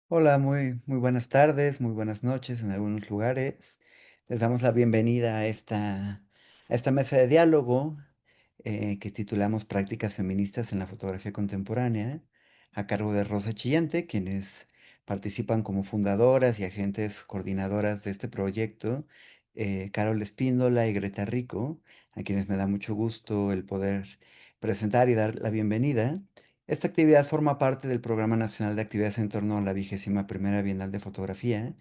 Hola, muy buenas tardes, muy buenas noches en algunos lugares. Les damos la bienvenida a esta mesa de diálogo que titulamos Prácticas Feministas en la Fotografía Contemporánea, a cargo de Rosa Chillante, quienes participan como fundadoras y agentes coordinadoras de este proyecto, Carol Espíndola y Greta Rico, a quienes me da mucho gusto el poder presentar y dar la bienvenida. Esta actividad forma parte del Programa Nacional de Actividades en torno a la 21ª Bienal de Fotografía,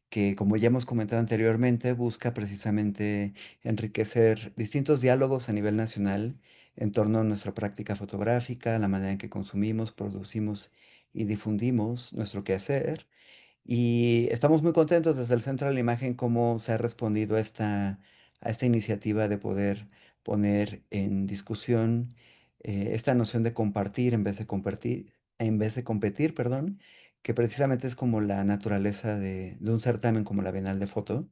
que, como ya hemos comentado anteriormente, busca precisamente enriquecer distintos diálogos a nivel nacional en torno a nuestra práctica fotográfica, la manera en que consumimos, producimos y difundimos nuestro quehacer. Y estamos muy contentos desde el Centro de la Imagen cómo se ha respondido a esta iniciativa de poder poner en discusión esta noción de compartir en vez de competir, perdón, que precisamente es como la naturaleza de un certamen como la Bienal de Foto.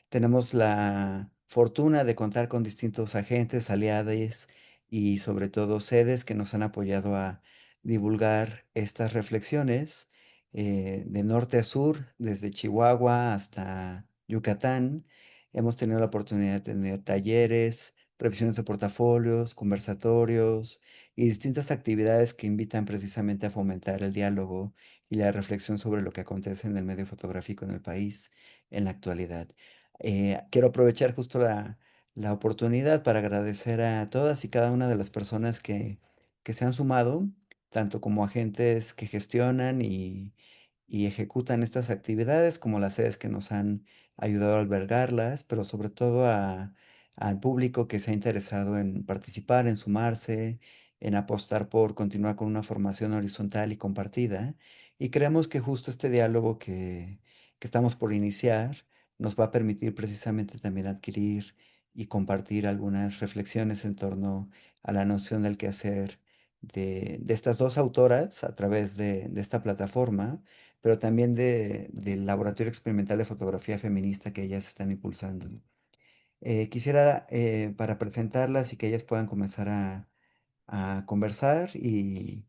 Tenemos la fortuna de contar con distintos agentes, aliados y sobre todo sedes que nos han apoyado a divulgar estas reflexiones de norte a sur, desde Chihuahua hasta Yucatán. Hemos tenido la oportunidad de tener talleres, revisiones de portafolios, conversatorios y distintas actividades que invitan precisamente a fomentar el diálogo y la reflexión sobre lo que acontece en el medio fotográfico en el país en la actualidad. Quiero aprovechar justo la oportunidad para agradecer a todas y cada una de las personas que se han sumado, tanto como agentes que gestionan y ejecutan estas actividades, como las sedes que nos han ayudado a albergarlas, pero sobre todo al público que se ha interesado en participar, en sumarse, en apostar por continuar con una formación horizontal y compartida. Y creemos que justo este diálogo que estamos por iniciar, nos va a permitir precisamente también adquirir y compartir algunas reflexiones en torno a la noción del quehacer de estas dos autoras a través de esta plataforma, pero también del Laboratorio Experimental de Fotografía Feminista que ellas están impulsando. Quisiera, para presentarlas y que ellas puedan comenzar a conversar y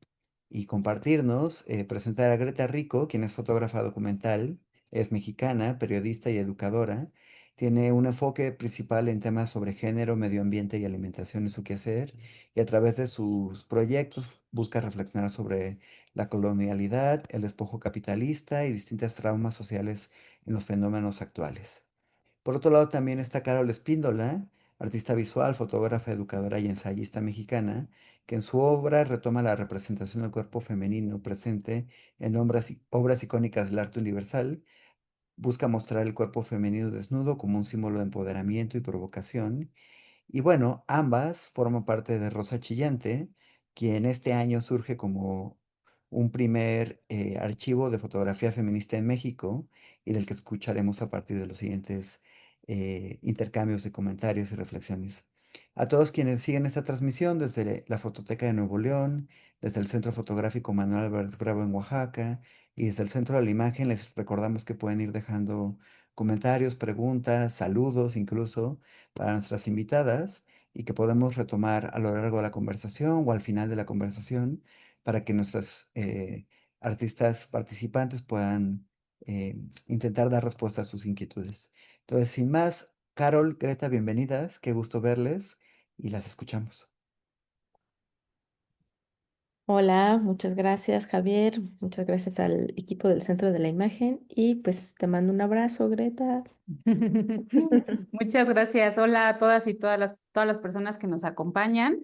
compartirnos, presentar a Greta Rico, quien es fotógrafa documental, es mexicana, periodista y educadora. Tiene un enfoque principal en temas sobre género, medio ambiente y alimentación en su quehacer, y a través de sus proyectos busca reflexionar sobre la colonialidad, el despojo capitalista y distintas traumas sociales en los fenómenos actuales. Por otro lado, también está Carol Espíndola, artista visual, fotógrafa, educadora y ensayista mexicana, que en su obra retoma la representación del cuerpo femenino presente en obras icónicas del arte universal. Busca mostrar el cuerpo femenino desnudo como un símbolo de empoderamiento y provocación. Y bueno, ambas forman parte de Rosa Chillante, quien este año surge como un primer archivo de fotografía feminista en México y del que escucharemos a partir de los siguientes intercambios de comentarios y reflexiones. A todos quienes siguen esta transmisión desde la Fototeca de Nuevo León, desde el Centro Fotográfico Manuel Álvarez Bravo en Oaxaca y desde el Centro de la Imagen, les recordamos que pueden ir dejando comentarios, preguntas, saludos incluso para nuestras invitadas y que podemos retomar a lo largo de la conversación o al final de la conversación para que nuestras artistas participantes puedan intentar dar respuesta a sus inquietudes. Entonces, sin más, Carol, Greta, bienvenidas, qué gusto verles y las escuchamos. Hola, muchas gracias Javier, muchas gracias al equipo del Centro de la Imagen y pues te mando un abrazo, Greta. Muchas gracias. Hola a todas y todas las personas que nos acompañan.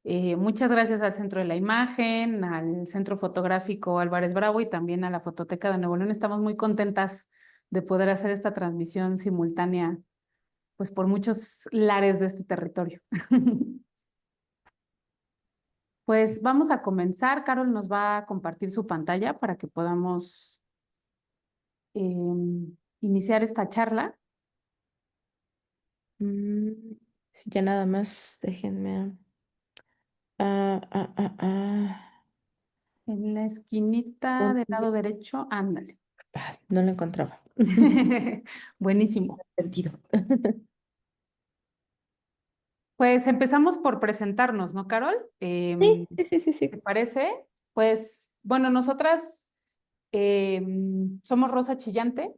Muchas gracias al Centro de la Imagen, al Centro Fotográfico Álvarez Bravo y también a la Fototeca de Nuevo León. Estamos muy contentas de poder hacer esta transmisión simultánea, pues por muchos lares de este territorio. Pues vamos a comenzar. Carol nos va a compartir su pantalla para que podamos iniciar esta charla. Mm, sí, ya nada más, déjenme. Ah, ah, ah, ah. En la esquinita del ¿Dónde? lado derecho, ándale. No lo encontraba. Buenísimo. Perdido. Pues empezamos por presentarnos, ¿no, Carol? Sí, sí, sí, sí, ¿Te sí. parece? Pues, bueno, nosotras Somos Rosa Chillante.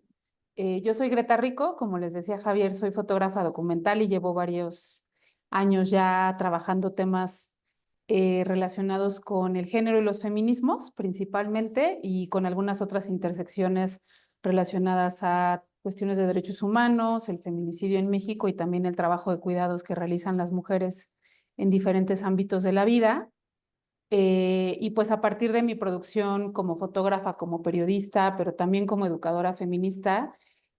Yo soy Greta Rico, como les decía Javier, soy fotógrafa documental y llevo varios años ya trabajando temas relacionados con el género y los feminismos principalmente y con algunas otras intersecciones relacionadas a cuestiones de derechos humanos, el feminicidio en México y también el trabajo de cuidados que realizan las mujeres en diferentes ámbitos de la vida. Y pues a partir de mi producción como fotógrafa, como periodista, pero también como educadora feminista,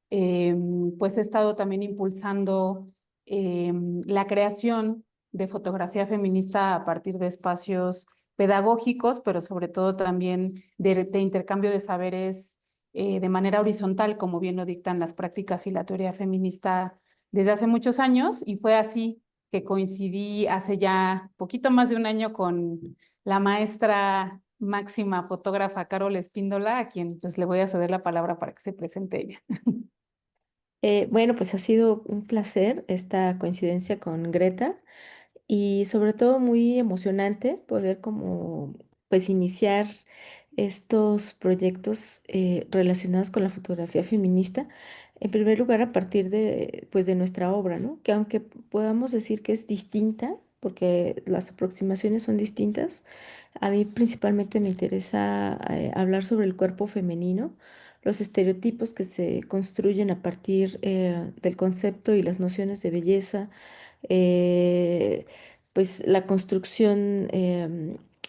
pues he estado también impulsando la creación de fotografía feminista a partir de espacios pedagógicos, pero sobre todo también de intercambio de saberes de manera horizontal, como bien lo dictan las prácticas y la teoría feminista desde hace muchos años, y fue así que coincidí hace ya poquito más de un año con la maestra máxima fotógrafa Carol Espíndola, a quien pues le voy a ceder la palabra para que se presente ella. Bueno, pues ha sido un placer esta coincidencia con Greta y sobre todo muy emocionante poder como pues iniciar estos proyectos relacionados con la fotografía feminista. En primer lugar, a partir de pues de nuestra obra, ¿no? Que aunque podamos decir que es distinta, porque las aproximaciones son distintas, a mí principalmente me interesa hablar sobre el cuerpo femenino, los estereotipos que se construyen a partir del concepto y las nociones de belleza, eh, pues la construcción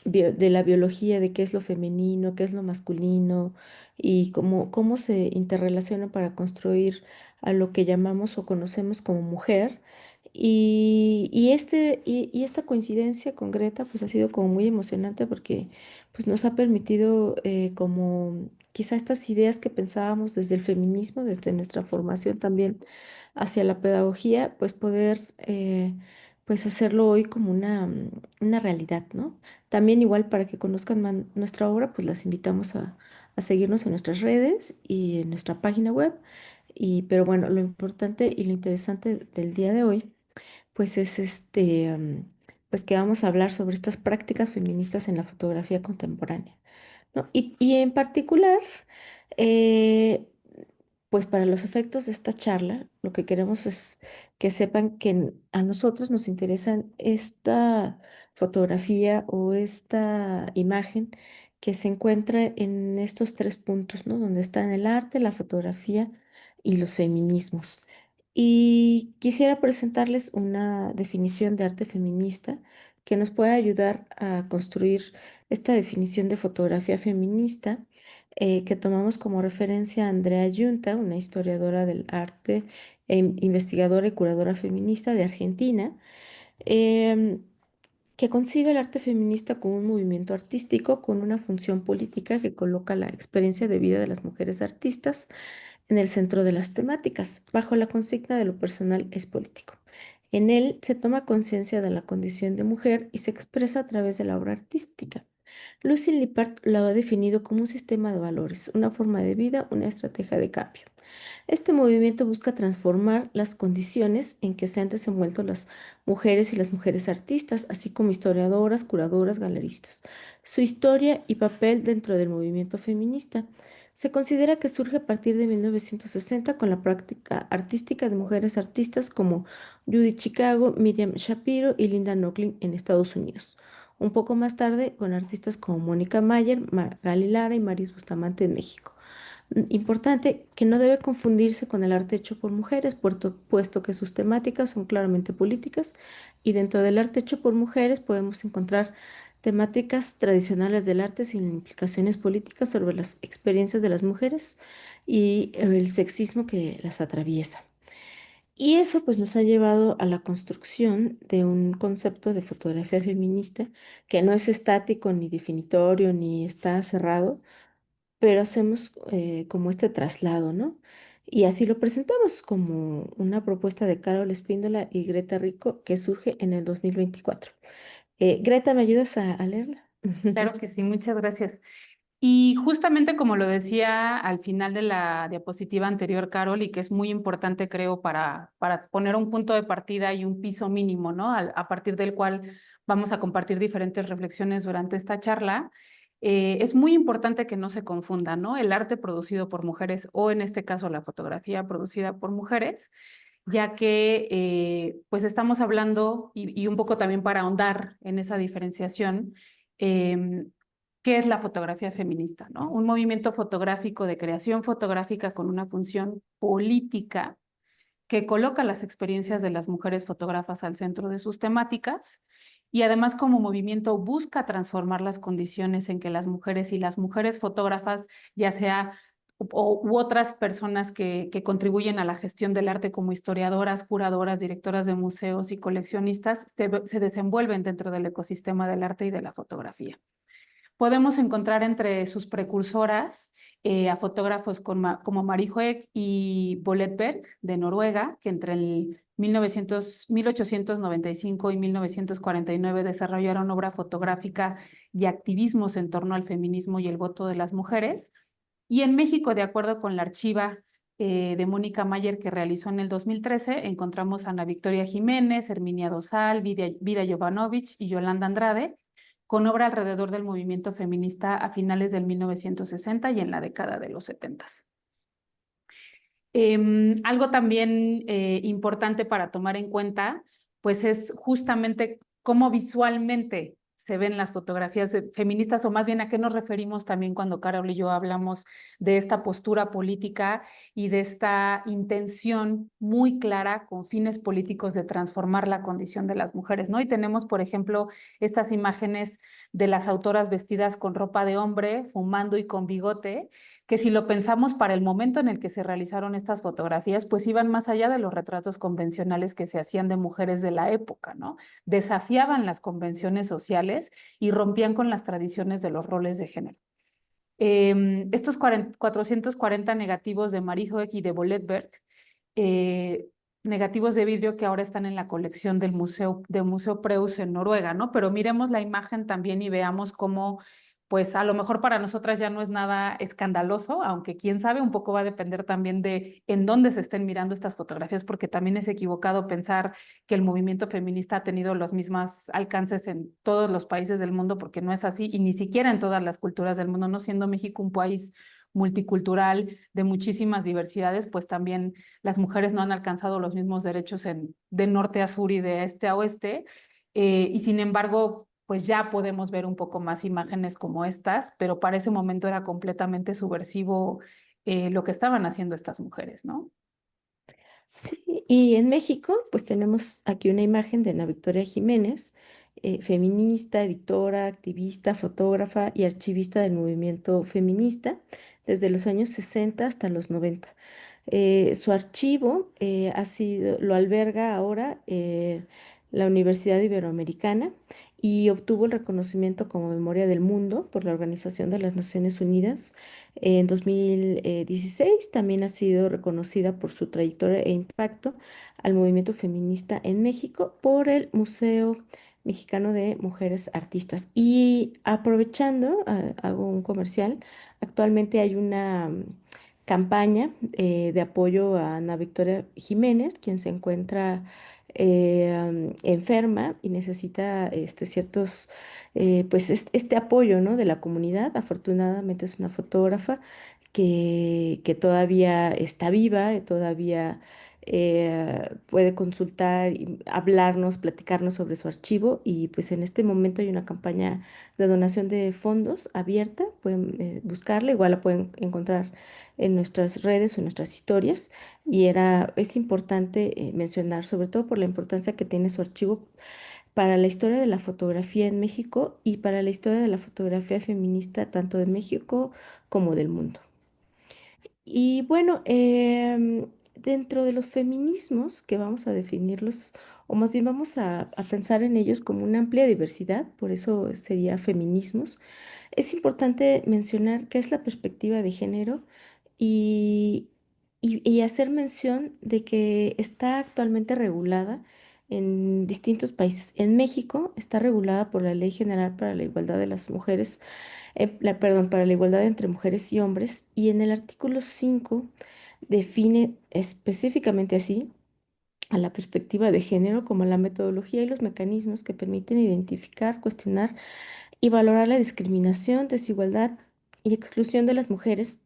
de la biología de qué es lo femenino, qué es lo masculino y cómo se interrelaciona para construir a lo que llamamos o conocemos como mujer. Y esta coincidencia con Greta pues ha sido como muy emocionante porque pues nos ha permitido como quizá estas ideas que pensábamos desde el feminismo, desde nuestra formación también hacia la pedagogía, pues poder pues hacerlo hoy como una realidad, ¿no? También igual para que conozcan nuestra obra, pues las invitamos a seguirnos en nuestras redes y en nuestra página web. Pero bueno, lo importante y lo interesante del día de hoy pues es pues que vamos a hablar sobre estas prácticas feministas en la fotografía contemporánea, ¿no? Y en particular, eh, pues para los efectos de esta charla, lo que queremos es que sepan que a nosotros nos interesa esta fotografía o esta imagen que se encuentra en estos tres puntos, ¿no? Donde están el arte, la fotografía y los feminismos. Y quisiera presentarles una definición de arte feminista que nos puede ayudar a construir esta definición de fotografía feminista que tomamos como referencia a Andrea Yunta, una historiadora del arte, investigadora y curadora feminista de Argentina, em, que concibe el arte feminista como un movimiento artístico con una función política que coloca la experiencia de vida de las mujeres artistas en el centro de las temáticas, bajo la consigna de lo personal es político. En él se toma conciencia de la condición de mujer y se expresa a través de la obra artística. Lucy Lippard lo ha definido como un sistema de valores, una forma de vida, una estrategia de cambio. Este movimiento busca transformar las condiciones en que se han desenvuelto las mujeres y las mujeres artistas, así como historiadoras, curadoras, galeristas. Su historia y papel dentro del movimiento feminista se considera que surge a partir de 1960 con la práctica artística de mujeres artistas como Judy Chicago, Miriam Shapiro y Linda Nochlin en Estados Unidos. Un poco más tarde con artistas como Mónica Mayer, Magali Lara y Maris Bustamante en México. Importante que no debe confundirse con el arte hecho por mujeres, puesto que sus temáticas son claramente políticas y dentro del arte hecho por mujeres podemos encontrar temáticas tradicionales del arte sin implicaciones políticas sobre las experiencias de las mujeres y el sexismo que las atraviesa. Y eso pues nos ha llevado a la construcción de un concepto de fotografía feminista que no es estático ni definitorio ni está cerrado, pero hacemos como este traslado, ¿no? Y así lo presentamos como una propuesta de Carol Espíndola y Greta Rico que surge en el 2024. Greta, ¿me ayudas a leerla? Claro que sí, muchas gracias. Y justamente como lo decía al final de la diapositiva anterior, Carol, y que es muy importante, creo, para poner un punto de partida y un piso mínimo, ¿no? A partir del cual vamos a compartir diferentes reflexiones durante esta charla. Es muy importante que no se confunda, ¿no? El arte producido por mujeres o en este caso la fotografía producida por mujeres, ya que pues estamos hablando y un poco también para ahondar en esa diferenciación, eh, ¿qué es la fotografía feminista, ¿no? Un movimiento fotográfico de creación fotográfica con una función política que coloca las experiencias de las mujeres fotógrafas al centro de sus temáticas y además como movimiento busca transformar las condiciones en que las mujeres y las mujeres fotógrafas, ya sea u otras personas que contribuyen a la gestión del arte como historiadoras, curadoras, directoras de museos y coleccionistas, se desenvuelven dentro del ecosistema del arte y de la fotografía. Podemos encontrar entre sus precursoras a fotógrafos como Marie Hoek y Bolette Berg de Noruega, que entre el 1895 y 1949 desarrollaron obra fotográfica y activismos en torno al feminismo y el voto de las mujeres. Y en México, de acuerdo con la archiva de Mónica Mayer que realizó en el 2013, encontramos a Ana Victoria Jiménez, Herminia Dosal, Vida Jovanovic y Yolanda Andrade, con obra alrededor del movimiento feminista a finales del 1960 y en la década de los 70. Algo también importante para tomar en cuenta, pues es justamente cómo visualmente se ven las fotografías feministas, o más bien a qué nos referimos también cuando Carol y yo hablamos de esta postura política y de esta intención muy clara con fines políticos de transformar la condición de las mujeres, ¿no? Y tenemos, por ejemplo, estas imágenes de las autoras vestidas con ropa de hombre, fumando y con bigote, que si lo pensamos para el momento en el que se realizaron estas fotografías, pues iban más allá de los retratos convencionales que se hacían de mujeres de la época, ¿no? Desafiaban las convenciones sociales y rompían con las tradiciones de los roles de género. Estos 440 negativos de Marie Hoek y de Bolette Berg, eh, negativos de vidrio que ahora están en la colección del Museo Preus en Noruega, ¿no? Pero miremos la imagen también y veamos cómo, pues a lo mejor para nosotras ya no es nada escandaloso, aunque quién sabe, un poco va a depender también de en dónde se estén mirando estas fotografías, porque también es equivocado pensar que el movimiento feminista ha tenido los mismos alcances en todos los países del mundo, porque no es así, y ni siquiera en todas las culturas del mundo, no siendo México un país multicultural de muchísimas diversidades, pues también las mujeres no han alcanzado los mismos derechos de norte a sur y de este a oeste, y sin embargo, pues ya podemos ver un poco más imágenes como estas, pero para ese momento era completamente subversivo lo que estaban haciendo estas mujeres, ¿no? Sí, y en México, pues tenemos aquí una imagen de Ana Victoria Jiménez, feminista, editora, activista, fotógrafa y archivista del movimiento feminista desde los años 60 hasta los 90. Su archivo lo alberga ahora la Universidad Iberoamericana y obtuvo el reconocimiento como Memoria del Mundo por la Organización de las Naciones Unidas. En 2016 también ha sido reconocida por su trayectoria e impacto al movimiento feminista en México por el Museo Mexicano de Mujeres Artistas. Y aprovechando, hago un comercial, actualmente hay una campaña de apoyo a Ana Victoria Jiménez, quien se encuentra enferma y necesita ciertos, pues este apoyo, ¿no? De la comunidad. Afortunadamente es una fotógrafa que todavía está viva, todavía puede consultar, y hablarnos, platicarnos sobre su archivo y pues en este momento hay una campaña de donación de fondos abierta, pueden buscarla, igual la pueden encontrar en nuestras redes o en nuestras historias y es importante mencionar, sobre todo por la importancia que tiene su archivo para la historia de la fotografía en México y para la historia de la fotografía feminista tanto de México como del mundo. Y bueno, dentro de los feminismos, que vamos a definirlos, o más bien vamos a pensar en ellos como una amplia diversidad, por eso sería feminismos, es importante mencionar qué es la perspectiva de género y, y hacer mención de que está actualmente regulada en distintos países. En México está regulada por la Ley General para la Igualdad de las Mujeres, perdón, para la igualdad entre mujeres y hombres, y en el artículo 5 define específicamente así a la perspectiva de género como la metodología y los mecanismos que permiten identificar, cuestionar y valorar la discriminación, desigualdad y exclusión de las mujeres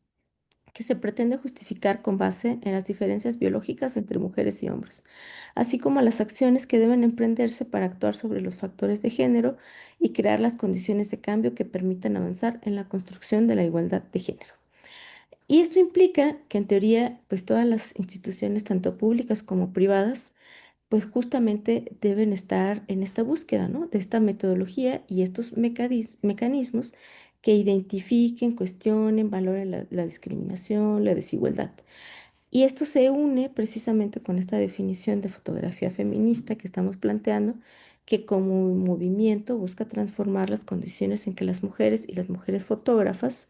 que se pretende justificar con base en las diferencias biológicas entre mujeres y hombres, así como las acciones que deben emprenderse para actuar sobre los factores de género y crear las condiciones de cambio que permitan avanzar en la construcción de la igualdad de género. Y esto implica que en teoría, pues todas las instituciones, tanto públicas como privadas, pues justamente deben estar en esta búsqueda, ¿no? De esta metodología y estos mecanismos que identifiquen, cuestionen, valoren la discriminación, la desigualdad. Y esto se une precisamente con esta definición de fotografía feminista que estamos planteando, que como movimiento busca transformar las condiciones en que las mujeres y las mujeres fotógrafas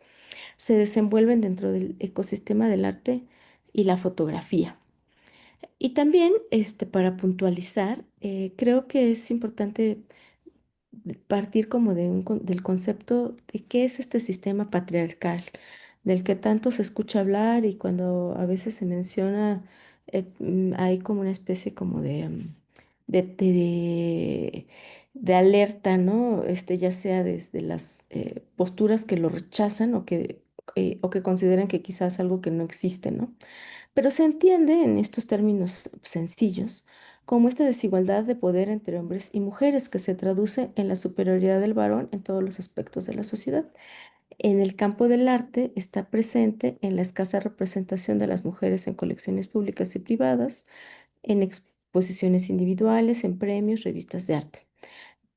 se desenvuelven dentro del ecosistema del arte y la fotografía. Y también, para puntualizar, creo que es importante partir como del concepto de qué es este sistema patriarcal, del que tanto se escucha hablar y cuando a veces se menciona, hay como una especie como de, de- de alerta, ¿no? Ya sea desde las posturas que lo rechazan o que consideran que quizás algo que no existe, ¿no? Pero se entiende en estos términos sencillos como esta desigualdad de poder entre hombres y mujeres que se traduce en la superioridad del varón en todos los aspectos de la sociedad. En el campo del arte está presente en la escasa representación de las mujeres en colecciones públicas y privadas, en exposiciones individuales, en premios, revistas de arte.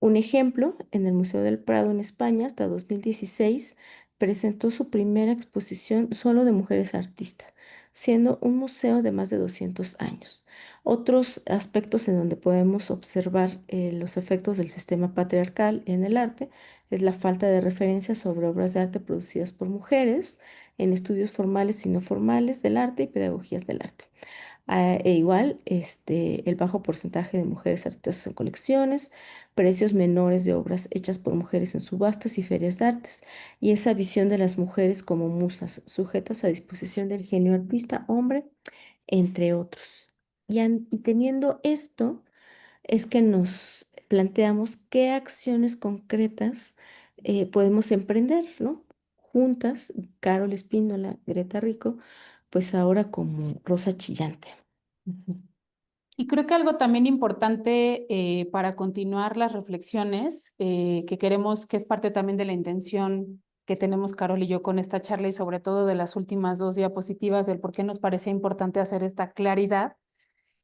Un ejemplo, en el Museo del Prado en España, hasta 2016, presentó su primera exposición solo de mujeres artistas, siendo un museo de más de 200 años. Otros aspectos en donde podemos observar los efectos del sistema patriarcal en el arte es la falta de referencias sobre obras de arte producidas por mujeres en estudios formales y no formales del arte y pedagogías del arte. E igual, el bajo porcentaje de mujeres artistas en colecciones, precios menores de obras hechas por mujeres en subastas y ferias de artes, y esa visión de las mujeres como musas, sujetas a disposición del genio artista hombre, entre otros. Y teniendo esto, es que nos planteamos qué acciones concretas podemos emprender, ¿no? Juntas, Carol Espíndola, Greta Rico, pues ahora como Rosa Chillante. Ujú. Y creo que algo también importante para continuar las reflexiones que queremos, que es parte también de la intención que tenemos Carol y yo con esta charla y sobre todo de las últimas dos diapositivas del por qué nos parecía importante hacer esta claridad,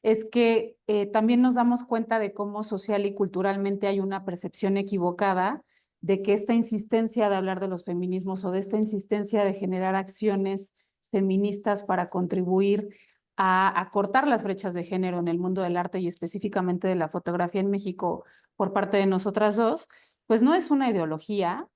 es que también nos damos cuenta de cómo social y culturalmente hay una percepción equivocada de que esta insistencia de hablar de los feminismos o de esta insistencia de generar acciones feministas para contribuir a acortar las brechas de género en el mundo del arte y específicamente de la fotografía en México por parte de nosotras dos, pues no es una ideología,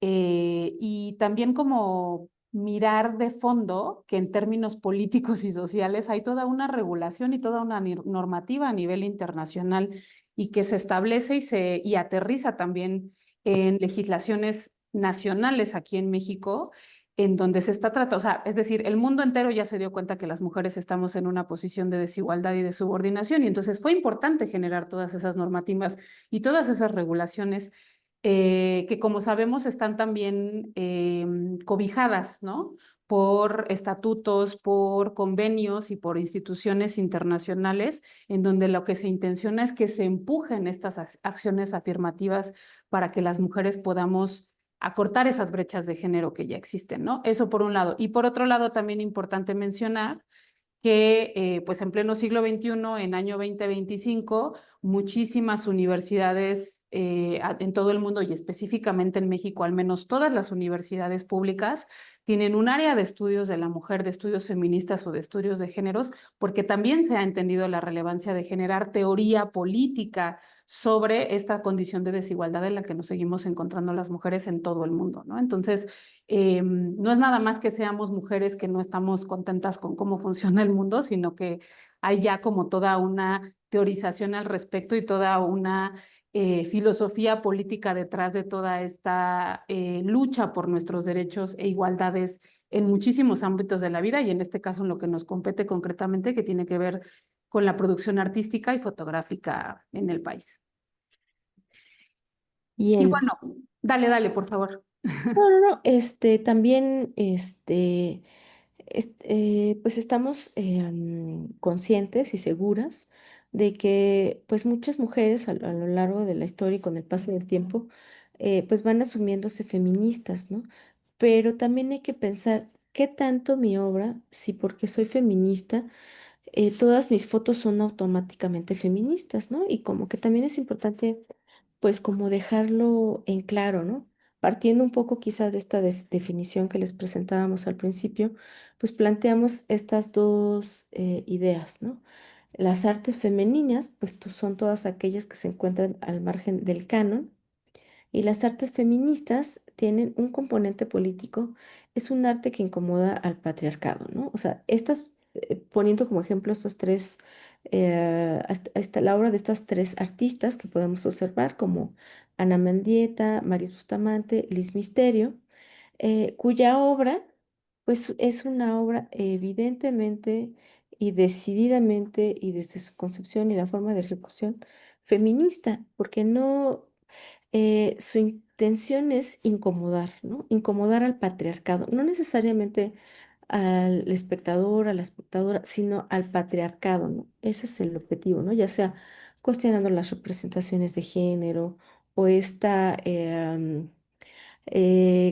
y también como mirar de fondo que en términos políticos y sociales hay toda una regulación y toda una normativa a nivel internacional y que se establece y aterriza también en legislaciones nacionales aquí en México, en donde se está tratando, o sea, es decir, el mundo entero ya se dio cuenta que las mujeres estamos en una posición de desigualdad y de subordinación, y entonces fue importante generar todas esas normativas y todas esas regulaciones que como sabemos están también cobijadas, ¿no? Por estatutos, por convenios y por instituciones internacionales, en donde lo que se intenciona es que se empujen estas acciones afirmativas para que las mujeres podamos acortar esas brechas de género que ya existen, ¿no? Eso por un lado. Y por otro lado, también importante mencionar que pues en pleno siglo XXI, en año 2025, muchísimas universidades en todo el mundo y específicamente en México, al menos todas las universidades públicas, tienen un área de estudios de la mujer, de estudios feministas o de estudios de géneros, porque también se ha entendido la relevancia de generar teoría política sobre esta condición de desigualdad en la que nos seguimos encontrando las mujeres en todo el mundo, ¿no? Entonces, no es nada más que seamos mujeres que no estamos contentas con cómo funciona el mundo, sino que hay ya como toda una teorización al respecto y toda una filosofía política detrás de toda esta lucha por nuestros derechos e igualdades en muchísimos ámbitos de la vida y en este caso en lo que nos compete concretamente, que tiene que ver con la producción artística y fotográfica en el país. Y Y en, bueno, Dale, dale, por favor. No, no, no, también, pues estamos conscientes y seguras de que, pues muchas mujeres a lo largo de la historia y con el paso del tiempo, pues van asumiéndose feministas, ¿no? Pero también hay que pensar qué tanto mi obra, si porque soy feminista, todas mis fotos son automáticamente feministas, ¿no? Y como que también es importante, pues como dejarlo en claro, ¿no? Partiendo un poco quizá de esta definición que les presentábamos al principio, pues planteamos estas dos ideas, ¿no? Las artes femeninas, pues son todas aquellas que se encuentran al margen del canon, y las artes feministas tienen un componente político, es un arte que incomoda al patriarcado, ¿no? O sea, poniendo como ejemplo estos tres, la obra de estas tres artistas que podemos observar como Ana Mendieta, Maris Bustamante, Liz Misterio, cuya obra, pues es una obra evidentemente y decididamente y desde su concepción y la forma de ejecución feminista, porque no su intención es incomodar, ¿no? Incomodar al patriarcado, no necesariamente al espectador, a la espectadora, sino al patriarcado, ¿no? Ese es el objetivo, ¿no? Ya sea cuestionando las representaciones de género o esta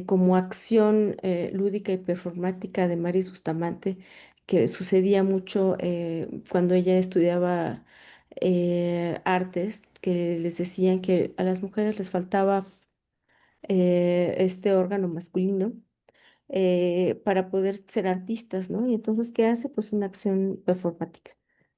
como acción lúdica y performática de Maris Bustamante, que sucedía mucho cuando ella estudiaba artes, que les decían que a las mujeres les faltaba este órgano masculino para poder ser artistas, ¿no? Y entonces, ¿qué hace? Pues una acción performática.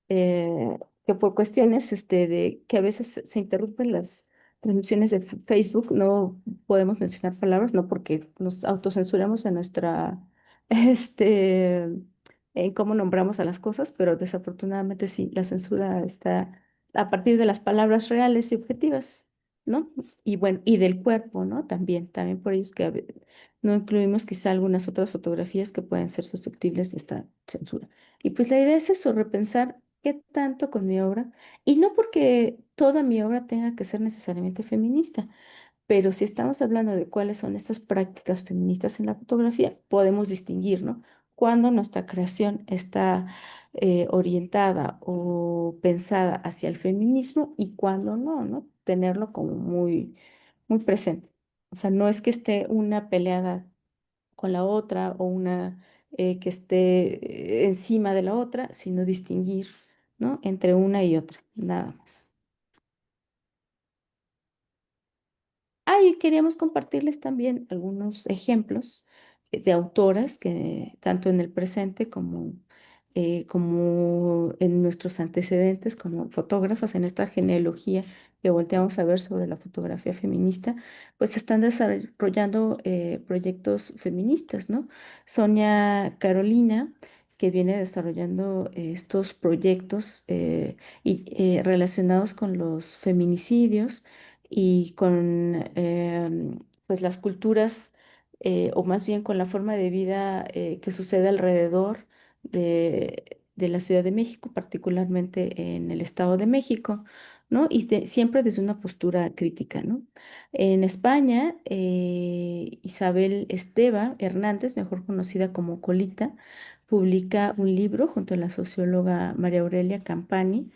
Que por cuestiones de que a veces se interrumpen las transmisiones de Facebook, no podemos mencionar palabras, no porque nos autocensuramos en nuestra, en cómo nombramos a las cosas, pero desafortunadamente sí, la censura está a partir de las palabras reales y objetivas, ¿no? Y bueno, y del cuerpo, ¿no? También por ello es que no incluimos quizá algunas otras fotografías que pueden ser susceptibles de esta censura. Y pues la idea es eso, repensar qué tanto con mi obra, y no porque toda mi obra tenga que ser necesariamente feminista, pero si estamos hablando de cuáles son estas prácticas feministas en la fotografía, podemos distinguir, ¿no? Cuando nuestra creación está orientada o pensada hacia el feminismo y cuando no, ¿no? Tenerlo como muy, muy presente. O sea, no es que esté una peleada con la otra o una que esté encima de la otra, sino distinguir, ¿no? Entre una y otra, nada más. Ah, y queríamos compartirles también algunos ejemplos de autoras que tanto en el presente como en nuestros antecedentes como fotógrafas, en esta genealogía que volteamos a ver sobre la fotografía feminista, pues están desarrollando proyectos feministas, ¿no? Sonia Carolina, que viene desarrollando estos proyectos relacionados con los feminicidios y con pues las culturas o más bien con la forma de vida que sucede alrededor de la Ciudad de México, particularmente en el Estado de México, ¿no? Y siempre desde una postura crítica, ¿no? En España, Isabel Esteva Hernández, mejor conocida como Colita, publica un libro junto a la socióloga María Aurelia Campani,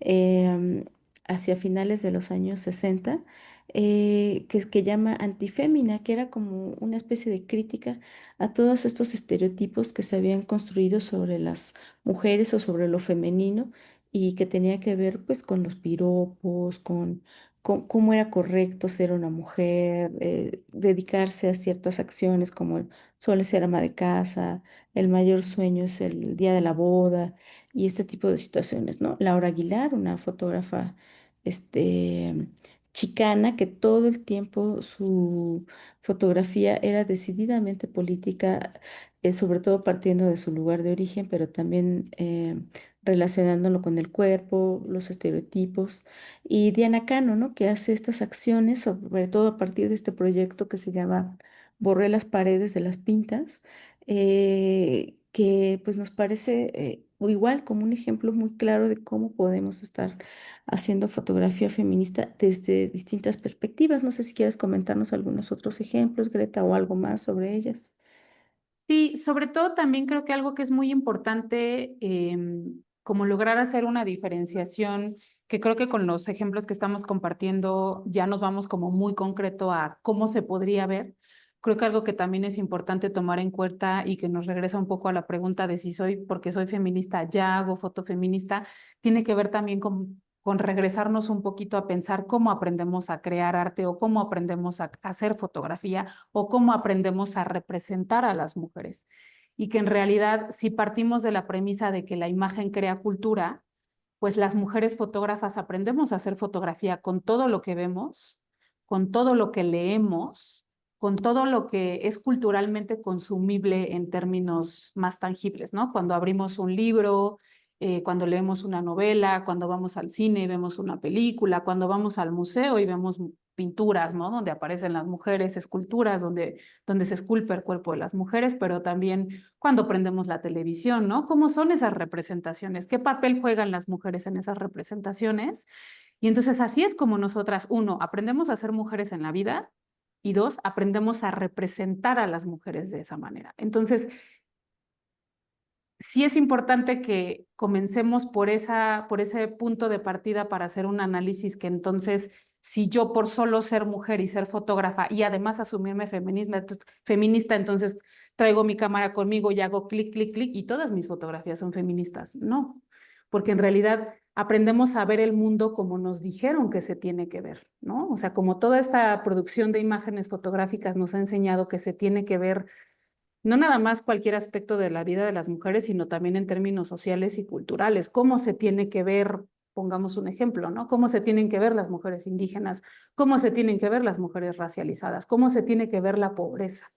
em, hacia finales de los años 60, que llama Antifémina, que era como una especie de crítica a todos estos estereotipos que se habían construido sobre las mujeres o sobre lo femenino y que tenía que ver pues con los piropos, con cómo era correcto ser una mujer, dedicarse a ciertas acciones como suele ser ama de casa, el mayor sueño es el día de la boda y este tipo de situaciones, ¿no? Laura Aguilar, una fotógrafa, este, chicana, que todo el tiempo su fotografía era decididamente política, sobre todo partiendo de su lugar de origen, pero también relacionándolo con el cuerpo, los estereotipos. Y Diana Cano, ¿no? Que hace estas acciones, sobre todo a partir de este proyecto que se llama Borré las paredes de las pintas, que pues nos parece o igual como un ejemplo muy claro de cómo podemos estar haciendo fotografía feminista desde distintas perspectivas. No sé si quieres comentarnos algunos otros ejemplos, Greta, o algo más sobre ellas. Sí, sobre todo también creo que algo que es muy importante, como lograr hacer una diferenciación, que creo que con los ejemplos que estamos compartiendo ya nos vamos como muy concreto a cómo se podría ver. Creo que algo que también es importante tomar en cuenta y que nos regresa un poco a la pregunta de si soy, porque soy feminista, ya hago foto feminista, tiene que ver también con regresarnos un poquito a pensar cómo aprendemos a crear arte o cómo aprendemos a hacer fotografía o cómo aprendemos a representar a las mujeres. Y que en realidad, si partimos de la premisa de que la imagen crea cultura, pues las mujeres fotógrafas aprendemos a hacer fotografía con todo lo que vemos, con todo lo que leemos, con todo lo que es culturalmente consumible en términos más tangibles, ¿no? Cuando abrimos un libro, cuando leemos una novela, cuando vamos al cine y vemos una película, cuando vamos al museo y vemos pinturas, ¿no? Donde aparecen las mujeres, esculturas, donde se esculpe el cuerpo de las mujeres, pero también cuando prendemos la televisión, ¿no? ¿Cómo son esas representaciones? ¿Qué papel juegan las mujeres en esas representaciones? Y entonces así es como nosotras, uno, aprendemos a ser mujeres en la vida y dos, aprendemos a representar a las mujeres de esa manera. Entonces, sí es importante que comencemos por ese punto de partida para hacer un análisis que entonces, si yo por solo ser mujer y ser fotógrafa y además asumirme feminista, entonces traigo mi cámara conmigo y hago clic, clic, clic y todas mis fotografías son feministas. No, porque en realidad aprendemos a ver el mundo como nos dijeron que se tiene que ver, ¿no? O sea, como toda esta producción de imágenes fotográficas nos ha enseñado que se tiene que ver no nada más cualquier aspecto de la vida de las mujeres, sino también en términos sociales y culturales. ¿Cómo se tiene que ver, pongamos un ejemplo, ¿no? ¿Cómo se tienen que ver las mujeres indígenas? ¿Cómo se tienen que ver las mujeres racializadas? ¿Cómo se tiene que ver la pobreza?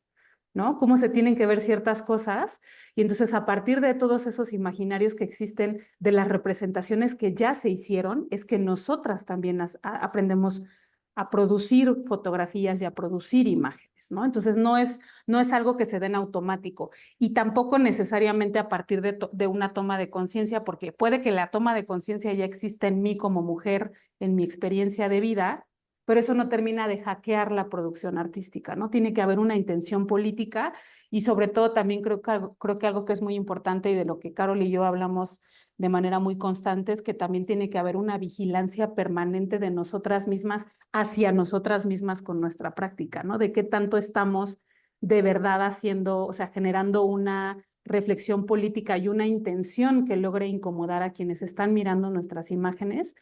¿No? Cómo se tienen que ver ciertas cosas. Y entonces, a partir de todos esos imaginarios que existen, de las representaciones que ya se hicieron, es que nosotras también aprendemos a producir fotografías y a producir imágenes, ¿no? Entonces, no es algo que se den automático y tampoco necesariamente a partir de una toma de conciencia, porque puede que la toma de conciencia ya exista en mí como mujer, en mi experiencia de vida, pero eso no termina de hackear la producción artística, ¿no? Tiene que haber una intención política y sobre todo también creo que algo que es muy importante y de lo que Carol y yo hablamos de manera muy constante es que también tiene que haber una vigilancia permanente de nosotras mismas hacia nosotras mismas con nuestra práctica, ¿no? De qué tanto estamos de verdad haciendo, o sea, generando una reflexión política y una intención que logre incomodar a quienes están mirando nuestras imágenes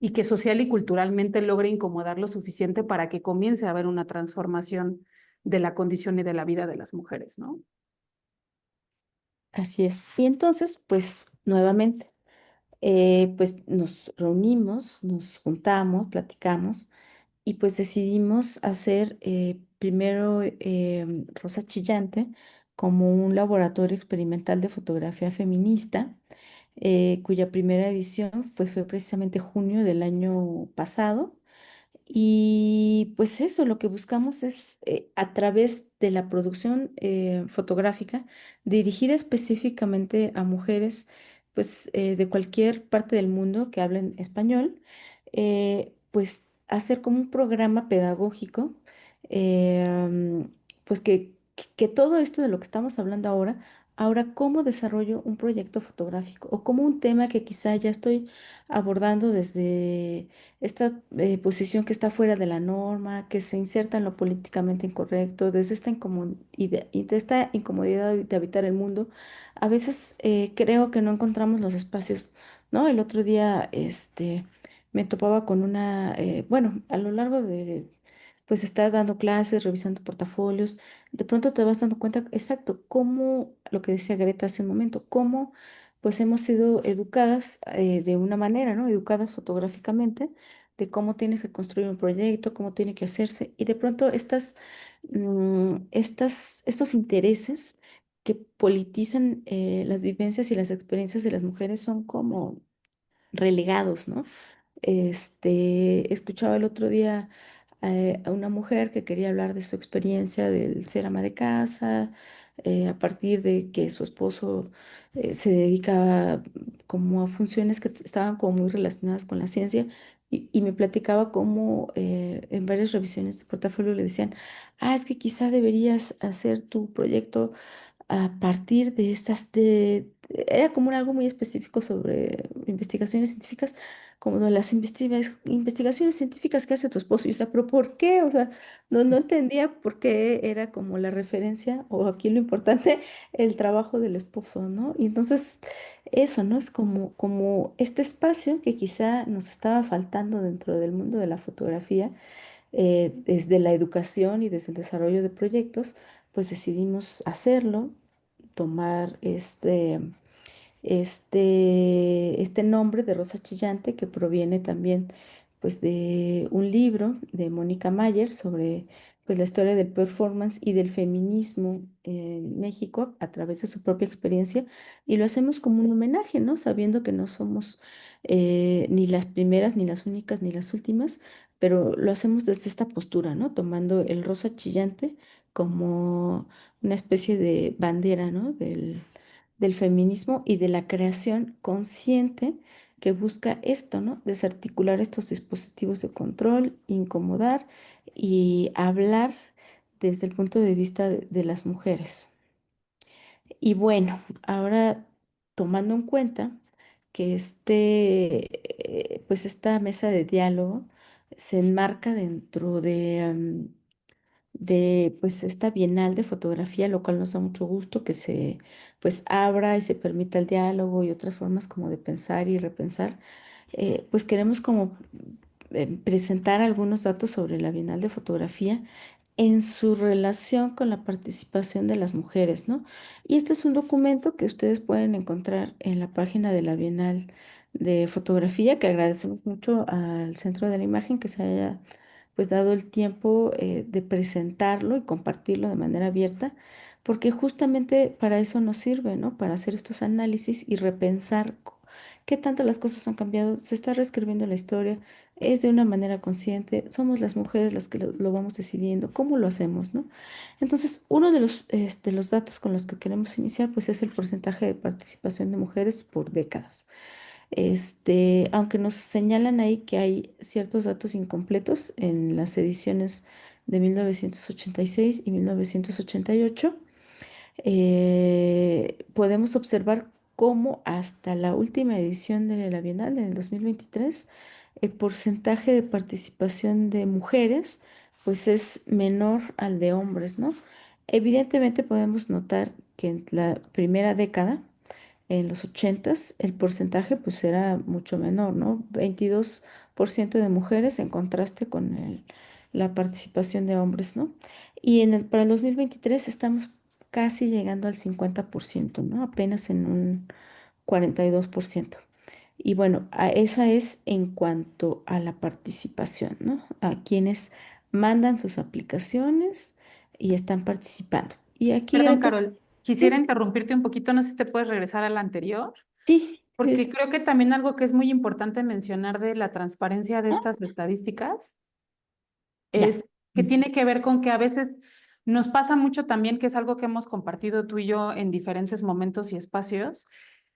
y que social y culturalmente logre incomodar lo suficiente para que comience a haber una transformación de la condición y de la vida de las mujeres, ¿no? Así es. Y entonces, pues nuevamente, pues nos reunimos, nos juntamos, platicamos y pues decidimos hacer primero Rosa Chillante como un laboratorio experimental de fotografía feminista, cuya primera edición pues, fue precisamente junio del año pasado. Y pues eso, lo que buscamos es a través de la producción fotográfica dirigida específicamente a mujeres pues de cualquier parte del mundo que hablen español, pues hacer como un programa pedagógico, pues que todo esto de lo que estamos hablando ahora cómo desarrollo un proyecto fotográfico o como un tema que quizá ya estoy abordando desde esta posición que está fuera de la norma, que se inserta en lo políticamente incorrecto, desde esta incomodidad, y de esta incomodidad de habitar el mundo, a veces creo que no encontramos los espacios, ¿no? El otro día, me topaba con bueno, a lo largo de, pues, estar dando clases, revisando portafolios, de pronto te vas dando cuenta, exacto, cómo, lo que decía Greta hace un momento, cómo pues hemos sido educadas de una manera, ¿no? Educadas fotográficamente, de cómo tienes que construir un proyecto, cómo tiene que hacerse, y de pronto estos intereses que politizan las vivencias y las experiencias de las mujeres son como relegados, ¿no? Escuchaba el otro día a una mujer que quería hablar de su experiencia del ser ama de casa, a partir de que su esposo se dedicaba como a funciones que estaban como muy relacionadas con la ciencia. Y me platicaba cómo en varias revisiones de portafolio le decían, es que quizá deberías hacer tu proyecto a partir de era como algo muy específico sobre investigaciones científicas, como de las investigaciones científicas que hace tu esposo. Y, o sea, pero ¿por qué? O sea, no entendía por qué era como la referencia, o aquí lo importante, el trabajo del esposo, ¿no? Y entonces eso, ¿no? Es como este espacio que quizá nos estaba faltando dentro del mundo de la fotografía, desde la educación y desde el desarrollo de proyectos, pues decidimos hacerlo, tomar este nombre de Rosa Chillante, que proviene también pues de un libro de Mónica Mayer sobre pues la historia del performance y del feminismo en México a través de su propia experiencia, y lo hacemos como un homenaje, ¿no? Sabiendo que no somos ni las primeras, ni las únicas, ni las últimas, pero lo hacemos desde esta postura, ¿no? Tomando el rosa chillante como una especie de bandera, ¿no? Del feminismo y de la creación consciente que busca esto, ¿no? Desarticular estos dispositivos de control, incomodar y hablar desde el punto de vista de las mujeres. Y bueno, ahora tomando en cuenta que pues esta mesa de diálogo se enmarca dentro de pues esta Bienal de Fotografía, lo cual nos da mucho gusto que se pues abra y se permita el diálogo y otras formas como de pensar y repensar. Pues queremos como presentar algunos datos sobre la Bienal de Fotografía en su relación con la participación de las mujeres, ¿no? Y este es un documento que ustedes pueden encontrar en la página de la Bienal de Fotografía, que agradecemos mucho al Centro de la Imagen que se haya pues dado el tiempo de presentarlo y compartirlo de manera abierta, porque justamente para eso nos sirve, ¿no? Para hacer estos análisis y repensar qué tanto las cosas han cambiado, se está reescribiendo la historia, es de una manera consciente, somos las mujeres las que lo vamos decidiendo, cómo lo hacemos, ¿no? Entonces, uno de los datos con los que queremos iniciar, pues es el porcentaje de participación de mujeres por décadas. Aunque nos señalan ahí que hay ciertos datos incompletos en las ediciones de 1986 y 1988, podemos observar cómo hasta la última edición de la Bienal, en el 2023, el porcentaje de participación de mujeres pues es menor al de hombres, ¿no? Evidentemente podemos notar que en la primera década, en los ochentas, el porcentaje pues era mucho menor, ¿no? 22% de mujeres en contraste con la participación de hombres, ¿no? Y para el 2023 estamos casi llegando al 50%, ¿no? Apenas en un 42%. Y bueno, esa es en cuanto a la participación, ¿no? A quienes mandan sus aplicaciones y están participando. Y aquí, Perdón, Greta, Carol, quisiera sí, interrumpirte un poquito, no sé si te puedes regresar al anterior, sí, sí, porque sí, creo que también algo que es muy importante mencionar de la transparencia de ¿no? estas estadísticas Ya. es que tiene que ver con que a veces nos pasa mucho también, que es algo que hemos compartido tú y yo en diferentes momentos y espacios,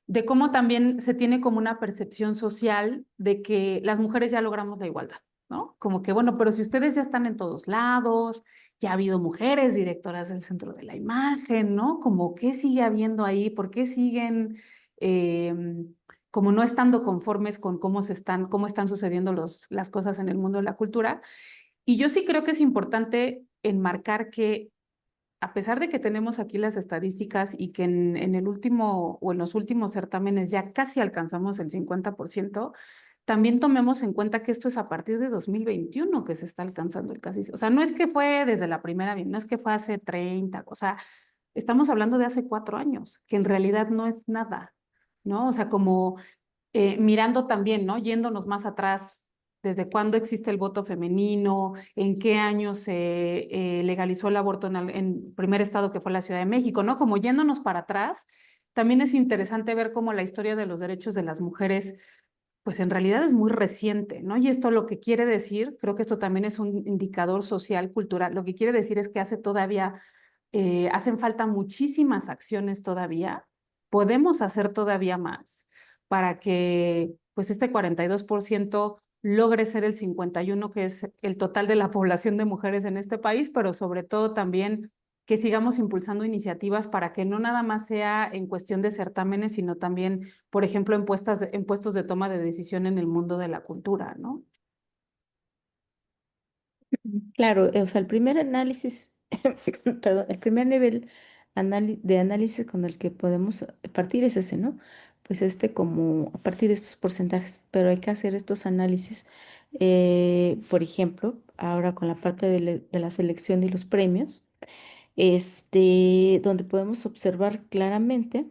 de cómo también se tiene como una percepción social de que las mujeres ya logramos la igualdad, ¿no? Como que, bueno, pero si ustedes ya están en todos lados, ya ha habido mujeres directoras del centro de la imagen, ¿no? Como, ¿qué sigue habiendo ahí? ¿Por qué siguen como no estando conformes con cómo están sucediendo las cosas en el mundo de la cultura? Y yo sí creo que es importante enmarcar que a pesar de que tenemos aquí las estadísticas y que en el último o en los últimos certámenes ya casi alcanzamos el 50%, también tomemos en cuenta que esto es a partir de 2021 que se está alcanzando el casi. O sea, no es que fue desde la primera, no es que fue hace 30, o sea, estamos hablando de hace 4 años, que en realidad no es nada, ¿no? O sea, como mirando también, ¿no? Yéndonos más atrás, desde cuándo existe el voto femenino, en qué año se legalizó el aborto en primer estado que fue la Ciudad de México, ¿no? Como yéndonos para atrás, también es interesante ver cómo la historia de los derechos de las mujeres pues en realidad es muy reciente, ¿no? Y esto lo que quiere decir, creo que esto también es un indicador social, cultural, lo que quiere decir es que hacen falta muchísimas acciones todavía, podemos hacer todavía más para que pues este 42% logre ser el 51%, que es el total de la población de mujeres en este país, pero sobre todo también que sigamos impulsando iniciativas para que no nada más sea en cuestión de certámenes, sino también, por ejemplo, en puestos de toma de decisión en el mundo de la cultura, ¿no? Claro, o sea, el primer análisis, perdón, el primer nivel de análisis con el que podemos partir es ese, ¿no? Pues como a partir de estos porcentajes, pero hay que hacer estos análisis, por ejemplo, ahora con la parte de la selección y los premios, donde podemos observar claramente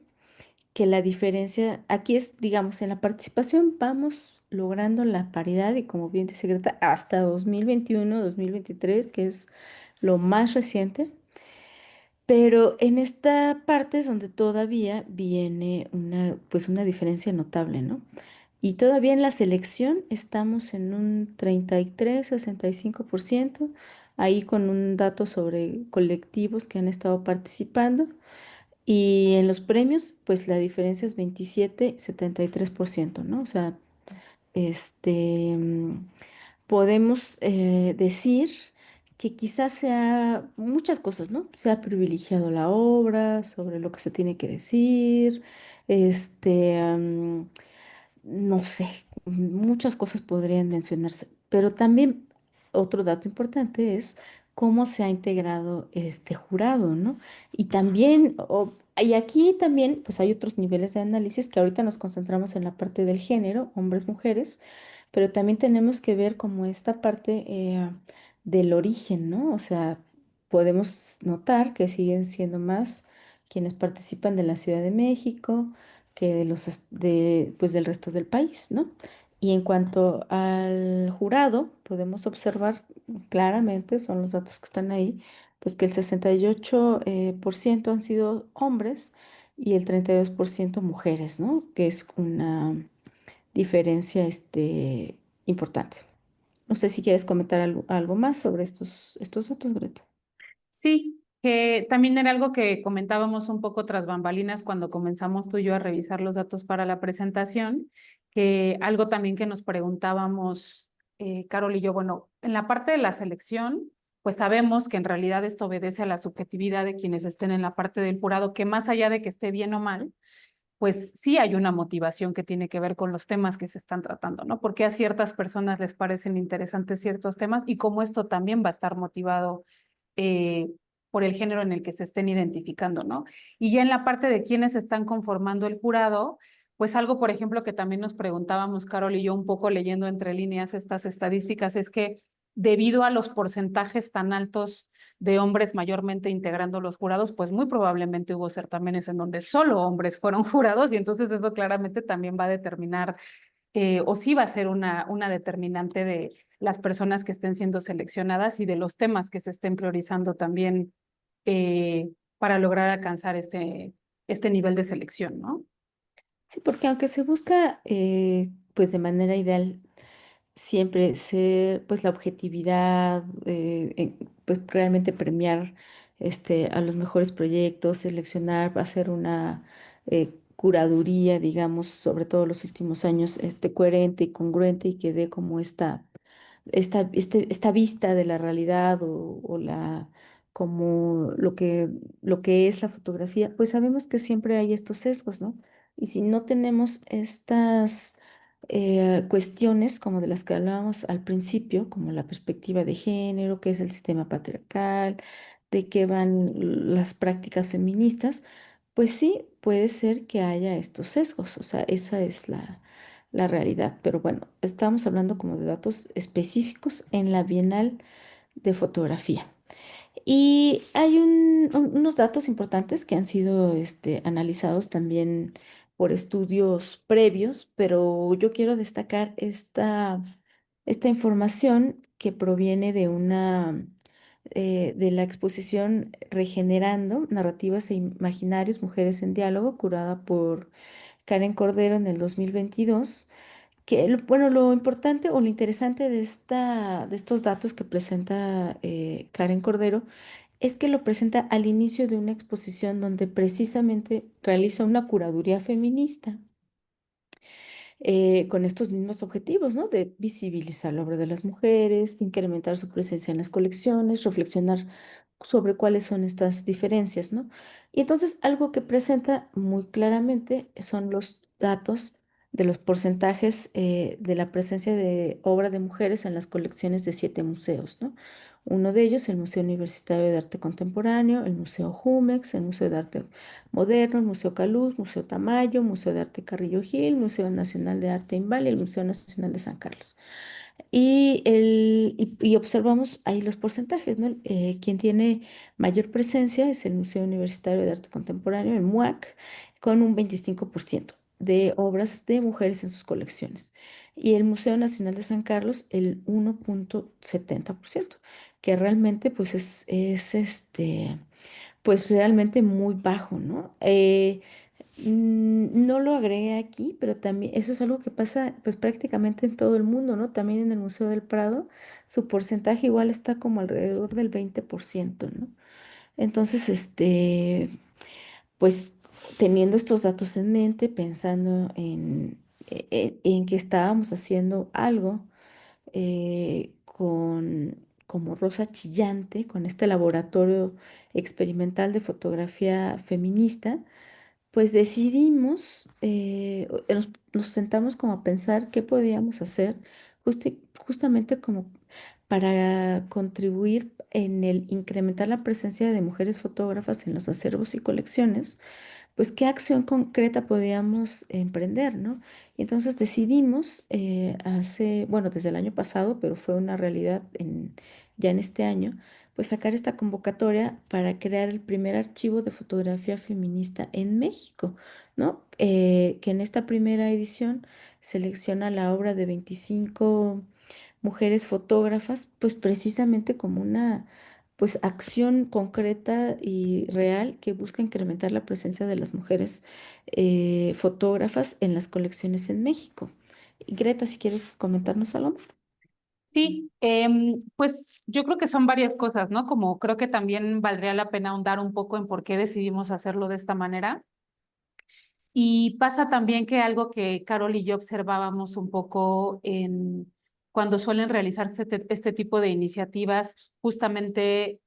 que la diferencia, aquí es, digamos, en la participación vamos logrando la paridad y como bien dice Greta, hasta 2021, 2023, que es lo más reciente, pero en esta parte es donde todavía viene pues una diferencia notable, ¿no? Y todavía en la selección estamos en un 33, 65%, ahí con un dato sobre colectivos que han estado participando. Y en los premios, pues la diferencia es 27, 73%, ¿no? O sea, este, mm, podemos decir que quizás sea muchas cosas, ¿no? Se ha privilegiado la obra sobre lo que se tiene que decir, este, am, no sé, muchas cosas podrían mencionarse, pero también otro dato importante es cómo se ha integrado este jurado, ¿no? Y también, y aquí también, pues hay otros niveles de análisis que ahorita nos concentramos en la parte del género, hombres, mujeres, pero también tenemos que ver como esta parte del origen, ¿no? O sea, podemos notar que siguen siendo más quienes participan de la Ciudad de México que pues del resto del país, ¿no? Y en cuanto al jurado, podemos observar claramente, son los datos que están ahí, pues que el 68% por ciento han sido hombres y el 32% mujeres, ¿no? Que es una diferencia importante. No sé si quieres comentar algo más sobre estos datos, Greta. Sí, que también era algo que comentábamos un poco tras bambalinas cuando comenzamos tú y yo a revisar los datos para la presentación, que algo también que nos preguntábamos, Carol y yo, bueno, en la parte de la selección, pues sabemos que en realidad esto obedece a la subjetividad de quienes estén en la parte del jurado, que más allá de que esté bien o mal, pues sí hay una motivación que tiene que ver con los temas que se están tratando, ¿no? Porque a ciertas personas les parecen interesantes ciertos temas y cómo esto también va a estar motivado eh, por el género en el que se estén identificando, ¿no? Y ya en la parte de quienes están conformando el jurado, pues algo, por ejemplo, que también nos preguntábamos, Carol y yo, un poco leyendo entre líneas estas estadísticas, es que debido a los porcentajes tan altos de hombres mayormente integrando los jurados, pues muy probablemente hubo certámenes en donde solo hombres fueron jurados y entonces eso claramente también va a determinar o sí va a ser una determinante de las personas que estén siendo seleccionadas y de los temas que se estén priorizando también para lograr alcanzar este nivel de selección, ¿no? Sí, porque aunque se busca, pues de manera ideal, siempre ser, pues la objetividad, pues realmente premiar, a los mejores proyectos, seleccionar, hacer una curaduría, digamos, sobre todo los últimos años, coherente y congruente y que dé como esta vista de la realidad o como lo que es la fotografía, pues sabemos que siempre hay estos sesgos, ¿no? Y si no tenemos estas cuestiones como de las que hablábamos al principio, como la perspectiva de género, qué es el sistema patriarcal, de qué van las prácticas feministas, pues sí, puede ser que haya estos sesgos, o sea, esa es la realidad. Pero bueno, estamos hablando como de datos específicos en la Bienal de Fotografía. Y hay unos datos importantes que han sido analizados también por estudios previos, pero yo quiero destacar esta información que proviene de la exposición Regenerando, Narrativas e Imaginarios, Mujeres en Diálogo, curada por Karen Cordero en el 2022, Bueno, lo importante o lo interesante de estos datos que presenta Karen Cordero es que lo presenta al inicio de una exposición donde precisamente realiza una curaduría feminista con estos mismos objetivos, ¿no? De visibilizar la obra de las mujeres, incrementar su presencia en las colecciones, reflexionar sobre cuáles son estas diferencias, ¿no? Y entonces algo que presenta muy claramente son los datos de los porcentajes de la presencia de obra de mujeres en las colecciones de 7 museos, ¿no? Uno de ellos, el Museo Universitario de Arte Contemporáneo, el Museo Jumex, el Museo de Arte Moderno, el Museo Caluz, Museo Tamayo, Museo de Arte Carrillo Gil, Museo Nacional de Arte Imbal y el Museo Nacional de San Carlos. Y observamos ahí los porcentajes, ¿no? Quien tiene mayor presencia es el Museo Universitario de Arte Contemporáneo, el MUAC, con un 25% de obras de mujeres en sus colecciones. Y el Museo Nacional de San Carlos, el 1,70%, que realmente pues pues realmente muy bajo, ¿no? No lo agregué aquí, pero también eso es algo que pasa pues prácticamente en todo el mundo, ¿no? También en el Museo del Prado, su porcentaje igual está como alrededor del 20%, ¿no? Entonces, pues teniendo estos datos en mente, pensando en que estábamos haciendo algo como Rosa Chillante, con este laboratorio experimental de fotografía feminista, pues decidimos, nos sentamos como a pensar qué podíamos hacer justamente como para contribuir en el incrementar la presencia de mujeres fotógrafas en los acervos y colecciones, pues qué acción concreta podíamos emprender, ¿no? Y entonces decidimos bueno, desde el año pasado, pero fue una realidad ya en este año, pues sacar esta convocatoria para crear el primer archivo de fotografía feminista en México, ¿no? Que en esta primera edición selecciona la obra de 25 mujeres fotógrafas, pues precisamente como una pues acción concreta y real que busca incrementar la presencia de las mujeres fotógrafas en las colecciones en México. Y Greta, si quieres comentarnos algo. Sí, pues yo creo que son varias cosas, ¿no? Como creo que también valdría la pena ahondar un poco en por qué decidimos hacerlo de esta manera. Y pasa también que algo que Carol y yo observábamos un poco cuando suelen realizarse este tipo de iniciativas, justamente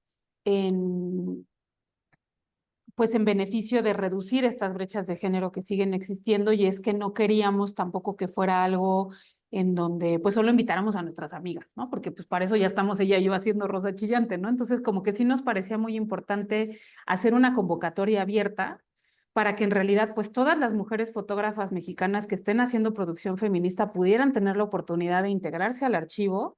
en, pues en beneficio de reducir estas brechas de género que siguen existiendo, y es que no queríamos tampoco que fuera algo en donde pues solo invitáramos a nuestras amigas, ¿no? Porque pues para eso ya estamos ella y yo haciendo Rosa Chillante, ¿no? Entonces como que sí nos parecía muy importante hacer una convocatoria abierta para que en realidad pues todas las mujeres fotógrafas mexicanas que estén haciendo producción feminista pudieran tener la oportunidad de integrarse al archivo.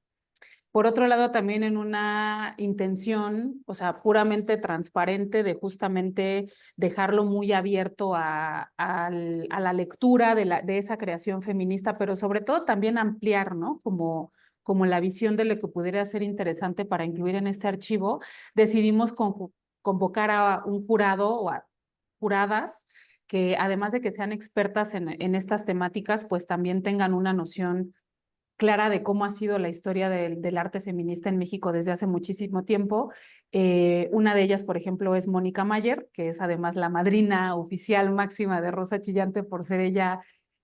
Por otro lado, también en una intención, o sea, puramente transparente de justamente dejarlo muy abierto a la lectura de esa creación feminista, pero sobre todo también ampliar, ¿no? Como la visión de lo que pudiera ser interesante para incluir en este archivo, decidimos convocar a un jurado o a juradas que además de que sean expertas en estas temáticas, pues también tengan una noción clara de cómo ha sido la historia del arte feminista en México desde hace muchísimo tiempo. Una de ellas, por ejemplo, es Mónica Mayer, que es además la madrina oficial máxima de Rosa Chillante por ser ella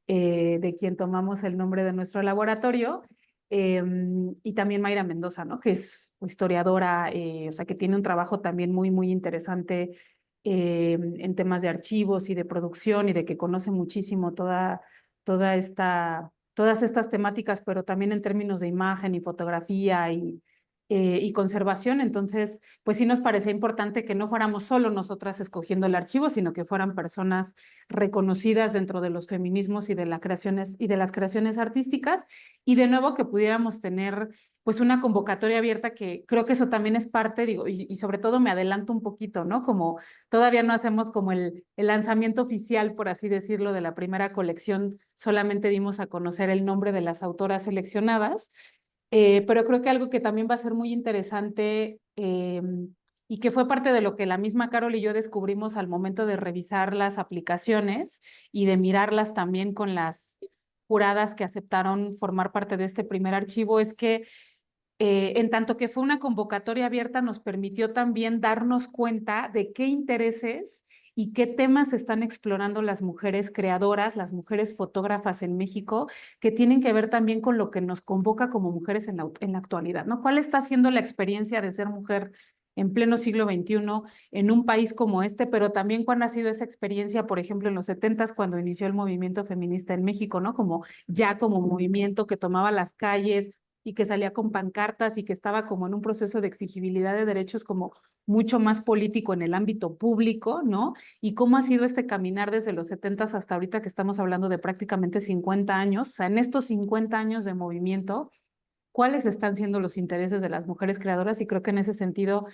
de quien tomamos el nombre de nuestro laboratorio. Y también Mayra Mendoza, ¿no? Que es historiadora, o sea, que tiene un trabajo también muy, muy interesante en temas de archivos y de producción y de que conoce muchísimo todas estas temáticas, pero también en términos de imagen y fotografía y conservación. Entonces, pues sí nos parecía importante que no fuéramos solo nosotras escogiendo el archivo, sino que fueran personas reconocidas dentro de los feminismos y de las creaciones artísticas, y de nuevo que pudiéramos tener pues una convocatoria abierta, que creo que eso también es parte, digo, y sobre todo me adelanto un poquito, ¿no? Como todavía no hacemos como el lanzamiento oficial, por así decirlo, de la primera colección, solamente dimos a conocer el nombre de las autoras seleccionadas, pero creo que algo que también va a ser muy interesante y que fue parte de lo que la misma Carol y yo descubrimos al momento de revisar las aplicaciones y de mirarlas también juradas que aceptaron formar parte de este primer archivo es que en tanto que fue una convocatoria abierta, nos permitió también darnos cuenta de qué intereses y qué temas están explorando las mujeres creadoras, las mujeres fotógrafas en México, que tienen que ver también con lo que nos convoca como mujeres en la actualidad, ¿no? ¿Cuál está siendo la experiencia de ser mujer en pleno siglo XXI en un país como este, pero también cuál ha sido esa experiencia, por ejemplo, en los setentas cuando inició el movimiento feminista en México, ¿no? Como ya como movimiento que tomaba las calles y que salía con pancartas y que estaba como en un proceso de exigibilidad de derechos como mucho más político en el ámbito público, ¿no? Y cómo ha sido este caminar desde los setentas hasta ahorita que estamos hablando de prácticamente 50 años, o sea, en estos 50 años de movimiento, cuáles están siendo los intereses de las mujeres creadoras y creo que en ese sentido,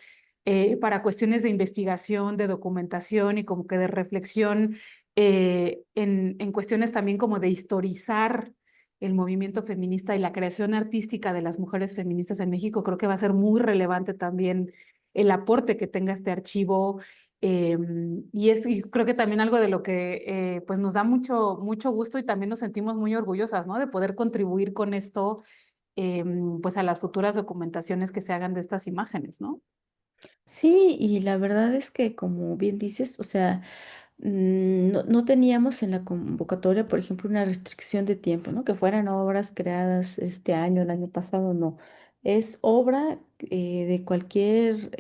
para cuestiones de investigación, de documentación y como que de reflexión, en cuestiones también como de historizar el movimiento feminista y la creación artística de las mujeres feministas en México, creo que va a ser muy relevante también el aporte que tenga este archivo. Y creo que también algo de lo que pues nos da mucho gusto y también nos sentimos muy orgullosas, ¿no? De poder contribuir con esto pues a las futuras documentaciones que se hagan de estas imágenes, ¿no? Sí, y la verdad es que como bien dices, o sea, no teníamos en la convocatoria, por ejemplo, una restricción de tiempo, ¿no? Que fueran obras creadas este año, el año pasado, no. Es obra de cualquier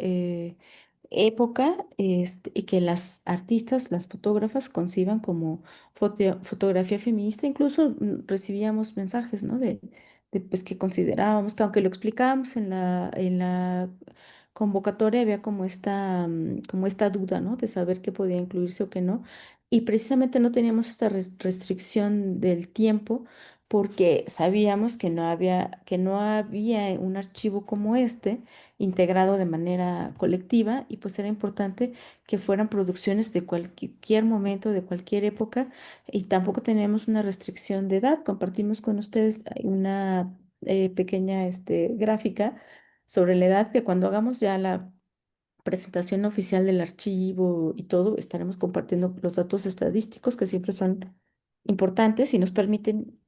época y que las artistas, las fotógrafas conciban como fotografía feminista. Incluso recibíamos mensajes, ¿no? De, pues que considerábamos que aunque lo explicábamos en la convocatoria había como esta duda, ¿no? De saber qué podía incluirse o qué no. Y precisamente no teníamos esta restricción del tiempo porque sabíamos que no había un archivo como este integrado de manera colectiva y pues era importante que fueran producciones de cualquier momento, de cualquier época y tampoco teníamos una restricción de edad. Compartimos con ustedes una pequeña gráfica sobre la edad que cuando hagamos ya la presentación oficial del archivo y todo, estaremos compartiendo los datos estadísticos que siempre son importantes y nos permiten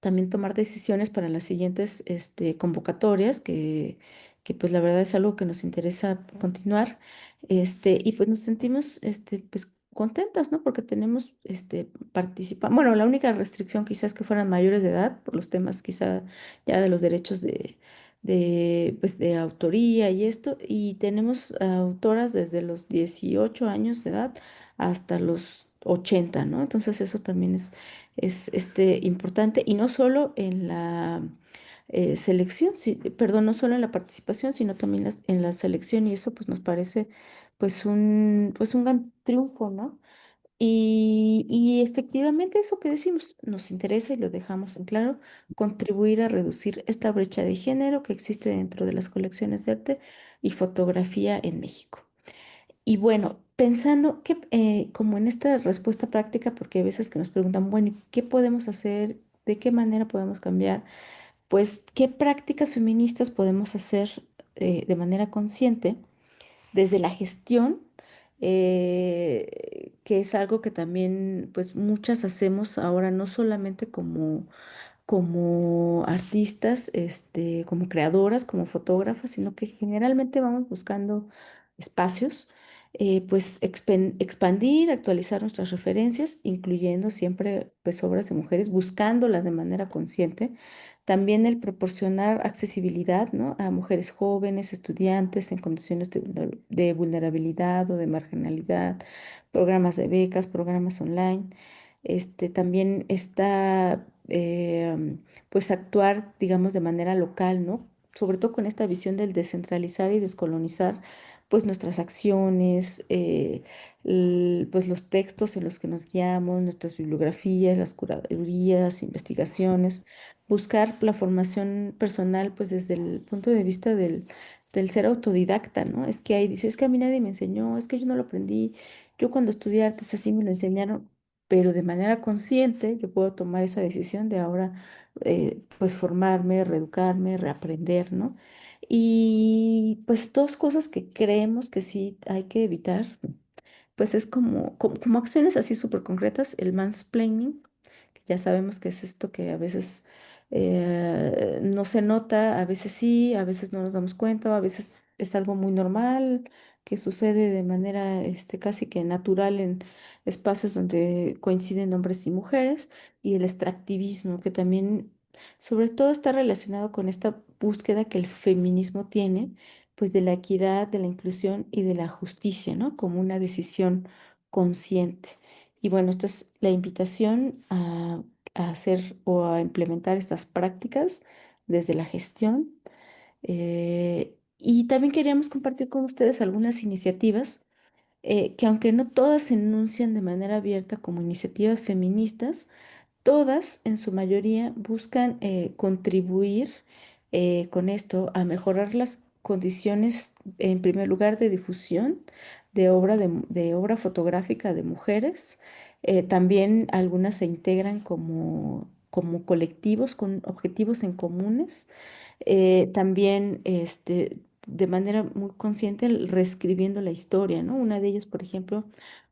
también tomar decisiones para las siguientes convocatorias, que pues la verdad es algo que nos interesa continuar, y pues nos sentimos pues contentas, ¿no? Porque tenemos bueno, la única restricción quizás que fueran mayores de edad, por los temas quizá ya de los derechos pues, de autoría y esto, y tenemos autoras desde los 18 años de edad hasta los 80, ¿no? Entonces eso también es importante y no solo en la selección, perdón, no solo en la participación, sino también en la selección y eso pues nos parece pues un gran triunfo, ¿no? Y efectivamente eso que decimos nos interesa y lo dejamos en claro, contribuir a reducir esta brecha de género que existe dentro de las colecciones de arte y fotografía en México. Y bueno, pensando que como en esta respuesta práctica, porque hay veces que nos preguntan, bueno, ¿y qué podemos hacer? ¿De qué manera podemos cambiar? Pues, ¿qué prácticas feministas podemos hacer de manera consciente desde la gestión? Que es algo que también, pues, muchas hacemos ahora, no solamente como artistas, como creadoras, como fotógrafas, sino que generalmente vamos buscando espacios, pues expandir, actualizar nuestras referencias, incluyendo siempre pues obras de mujeres, buscándolas de manera consciente. También el proporcionar accesibilidad, ¿no? A mujeres jóvenes, estudiantes en condiciones de vulnerabilidad o de marginalidad, programas de becas, programas online. También está pues actuar, digamos, de manera local, ¿no? Sobre todo con esta visión del descentralizar y descolonizar, pues nuestras acciones, pues los textos en los que nos guiamos, nuestras bibliografías, las curadurías, investigaciones, buscar la formación personal, pues desde el punto de vista del ser autodidacta, ¿no? Es que ahí dice, es que a mí nadie me enseñó, es que yo no lo aprendí, yo cuando estudié artes así me lo enseñaron, pero de manera consciente yo puedo tomar esa decisión de ahora pues formarme, reeducarme, reaprender, ¿no? Y pues dos cosas que creemos que sí hay que evitar, pues es como acciones así súper concretas, el mansplaining, que ya sabemos que es esto que a veces no se nota, a veces sí, a veces no nos damos cuenta, a veces es algo muy normal que sucede de manera casi que natural en espacios donde coinciden hombres y mujeres, y el extractivismo, que también sobre todo está relacionado con esta búsqueda que el feminismo tiene, pues de la equidad, de la inclusión y de la justicia, ¿no? Como una decisión consciente. Y bueno, esto es la invitación a hacer o a implementar estas prácticas desde la gestión. Y también queríamos compartir con ustedes algunas iniciativas que aunque no todas se enuncian de manera abierta como iniciativas feministas, todas, en su mayoría, buscan contribuir con esto a mejorar las condiciones, en primer lugar, de difusión de obra fotográfica de mujeres. También algunas se integran como colectivos con objetivos en comunes. También de manera muy consciente reescribiendo la historia, ¿no? Una de ellas, por ejemplo,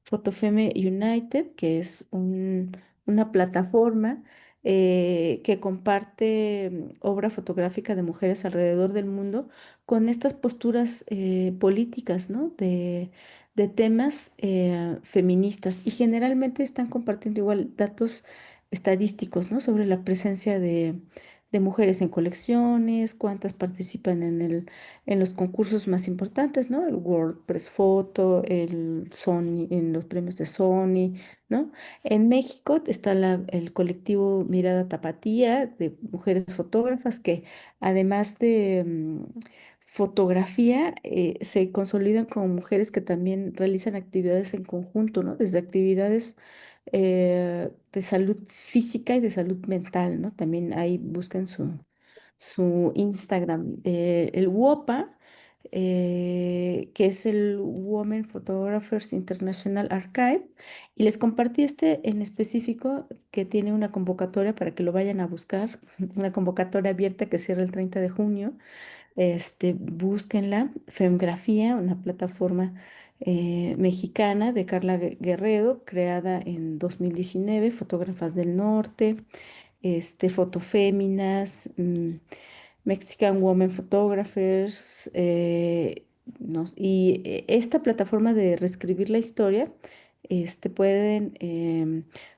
Fotofeme United, que es una plataforma que comparte obra fotográfica de mujeres alrededor del mundo con estas posturas políticas, ¿no? De temas feministas, y generalmente están compartiendo igual datos estadísticos, ¿no? Sobre la presencia de mujeres en colecciones, cuántas participan en los concursos más importantes, ¿no? El World Press Photo, el Sony, en los premios de Sony, ¿no? En México está el colectivo Mirada Tapatía de mujeres fotógrafas que, además de fotografía, se consolidan como mujeres que también realizan actividades en conjunto, ¿no? Desde actividades de salud física y de salud mental, ¿no? También ahí buscan su Instagram. El WOPA, que es el Women Photographers International Archive, y les compartí este en específico que tiene una convocatoria para que lo vayan a buscar, una convocatoria abierta que cierra el 30 de junio. Búsquenla, Femgrafía, una plataforma mexicana de Carla Guerrero, creada en 2019, fotógrafas del norte, fotoféminas, Mexican Women Photographers, y esta plataforma de reescribir la historia,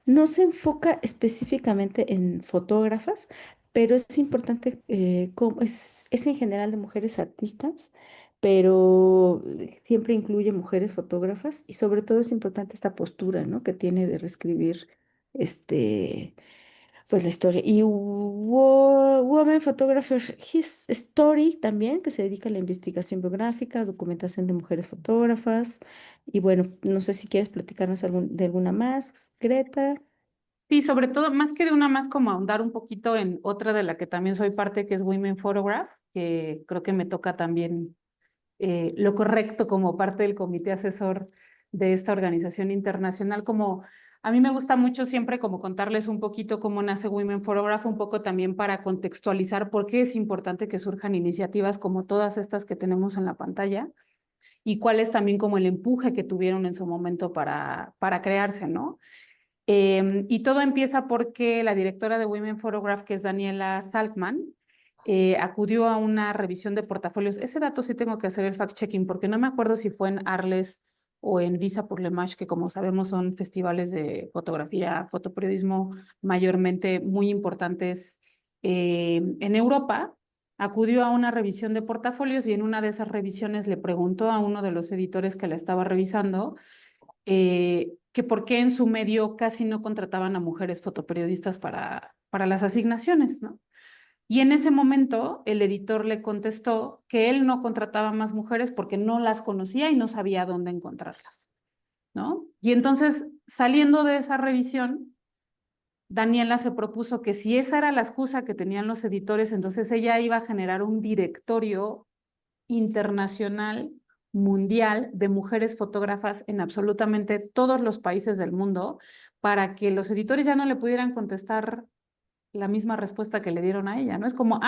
no se enfoca específicamente en fotógrafas, pero es importante, es en general de mujeres artistas, pero siempre incluye mujeres fotógrafas, y sobre todo es importante esta postura, ¿no? Que tiene de reescribir este pues la historia. Y Women Photographers His Story también, que se dedica a la investigación biográfica, documentación de mujeres fotógrafas. Y bueno, no sé si quieres platicarnos de alguna más, Greta. Sí, sobre todo, más que de una más, como ahondar un poquito en otra de la que también soy parte, que es Women Photograph, que creo que me toca también lo correcto como parte del comité asesor de esta organización internacional. Como a mí me gusta mucho siempre como contarles un poquito cómo nace Women Photograph, un poco también para contextualizar por qué es importante que surjan iniciativas como todas estas que tenemos en la pantalla, y cuál es también como el empuje que tuvieron en su momento para crearse, ¿no? Y todo empieza porque la directora de Women Photograph, que es Daniela Salkman, acudió a una revisión de portafolios. Ese dato sí tengo que hacer el fact-checking, porque no me acuerdo si fue en Arles o en Visa pour l'Image, que como sabemos son festivales de fotografía, fotoperiodismo mayormente muy importantes en Europa. Acudió a una revisión de portafolios, y en una de esas revisiones le preguntó a uno de los editores que la estaba revisando que por qué en su medio casi no contrataban a mujeres fotoperiodistas para las asignaciones, ¿no? Y en ese momento el editor le contestó que él no contrataba más mujeres porque no las conocía y no sabía dónde encontrarlas, ¿no? Y entonces, saliendo de esa revisión, Daniela se propuso que si esa era la excusa que tenían los editores, entonces ella iba a generar un directorio internacional, mundial, de mujeres fotógrafas en absolutamente todos los países del mundo, para que los editores ya no le pudieran contestar la misma respuesta que le dieron a ella, ¿no? Es como,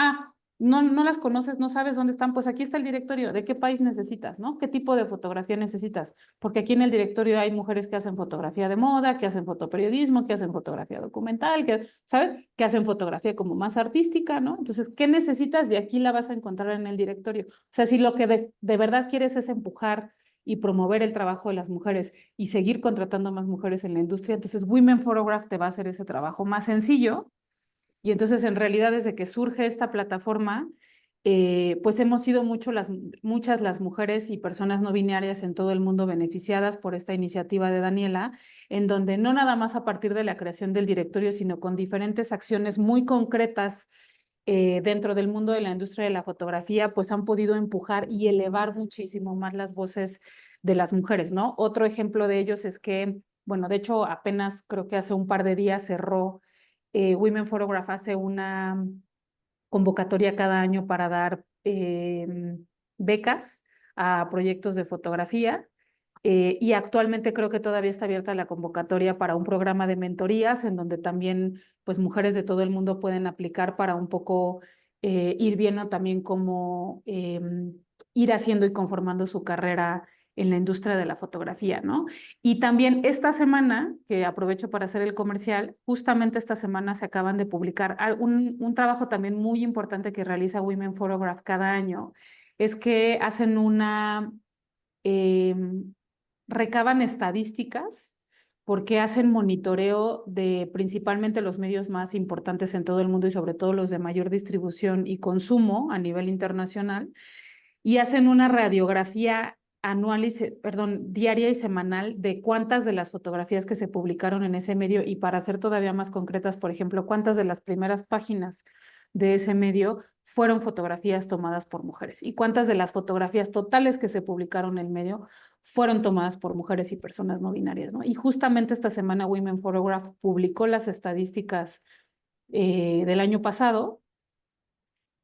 no las conoces, no sabes dónde están, pues aquí está el directorio, ¿de qué país necesitas, no? ¿Qué tipo de fotografía necesitas? Porque aquí en el directorio hay mujeres que hacen fotografía de moda, que hacen fotoperiodismo, que hacen fotografía documental, que, ¿sabes? Que hacen fotografía como más artística, ¿no? Entonces, ¿qué necesitas? De aquí la vas a encontrar en el directorio. O sea, si lo que de verdad quieres es empujar y promover el trabajo de las mujeres y seguir contratando más mujeres en la industria, entonces Women Photograph te va a hacer ese trabajo más sencillo. Y entonces, en realidad, desde que surge esta plataforma, pues hemos sido muchas las mujeres y personas no binarias en todo el mundo beneficiadas por esta iniciativa de Daniela, en donde no nada más a partir de la creación del directorio, sino con diferentes acciones muy concretas dentro del mundo de la industria de la fotografía, pues han podido empujar y elevar muchísimo más las voces de las mujeres, ¿no? Otro ejemplo de ellos es que, bueno, de hecho, apenas creo que hace un par de días cerró Women Photograph hace una convocatoria cada año para dar becas a proyectos de fotografía. Y actualmente creo que todavía está abierta la convocatoria para un programa de mentorías en donde también pues mujeres de todo el mundo pueden aplicar para un poco ir viendo también cómo ir haciendo y conformando su carrera en la industria de la fotografía, ¿no? Y también esta semana, que aprovecho para hacer el comercial, justamente esta semana se acaban de publicar un trabajo también muy importante que realiza Women Photograph cada año, es que hacen eh, recaban estadísticas porque hacen monitoreo de principalmente los medios más importantes en todo el mundo y sobre todo los de mayor distribución y consumo a nivel internacional y hacen una radiografía anual perdón, diaria y semanal de cuántas de las fotografías que se publicaron en ese medio y para ser todavía más concretas, por ejemplo, cuántas de las primeras páginas de ese medio fueron fotografías tomadas por mujeres y cuántas de las fotografías totales que se publicaron en el medio fueron tomadas por mujeres y personas no binarias, ¿no? Y justamente esta semana Women Photograph publicó las estadísticas del año pasado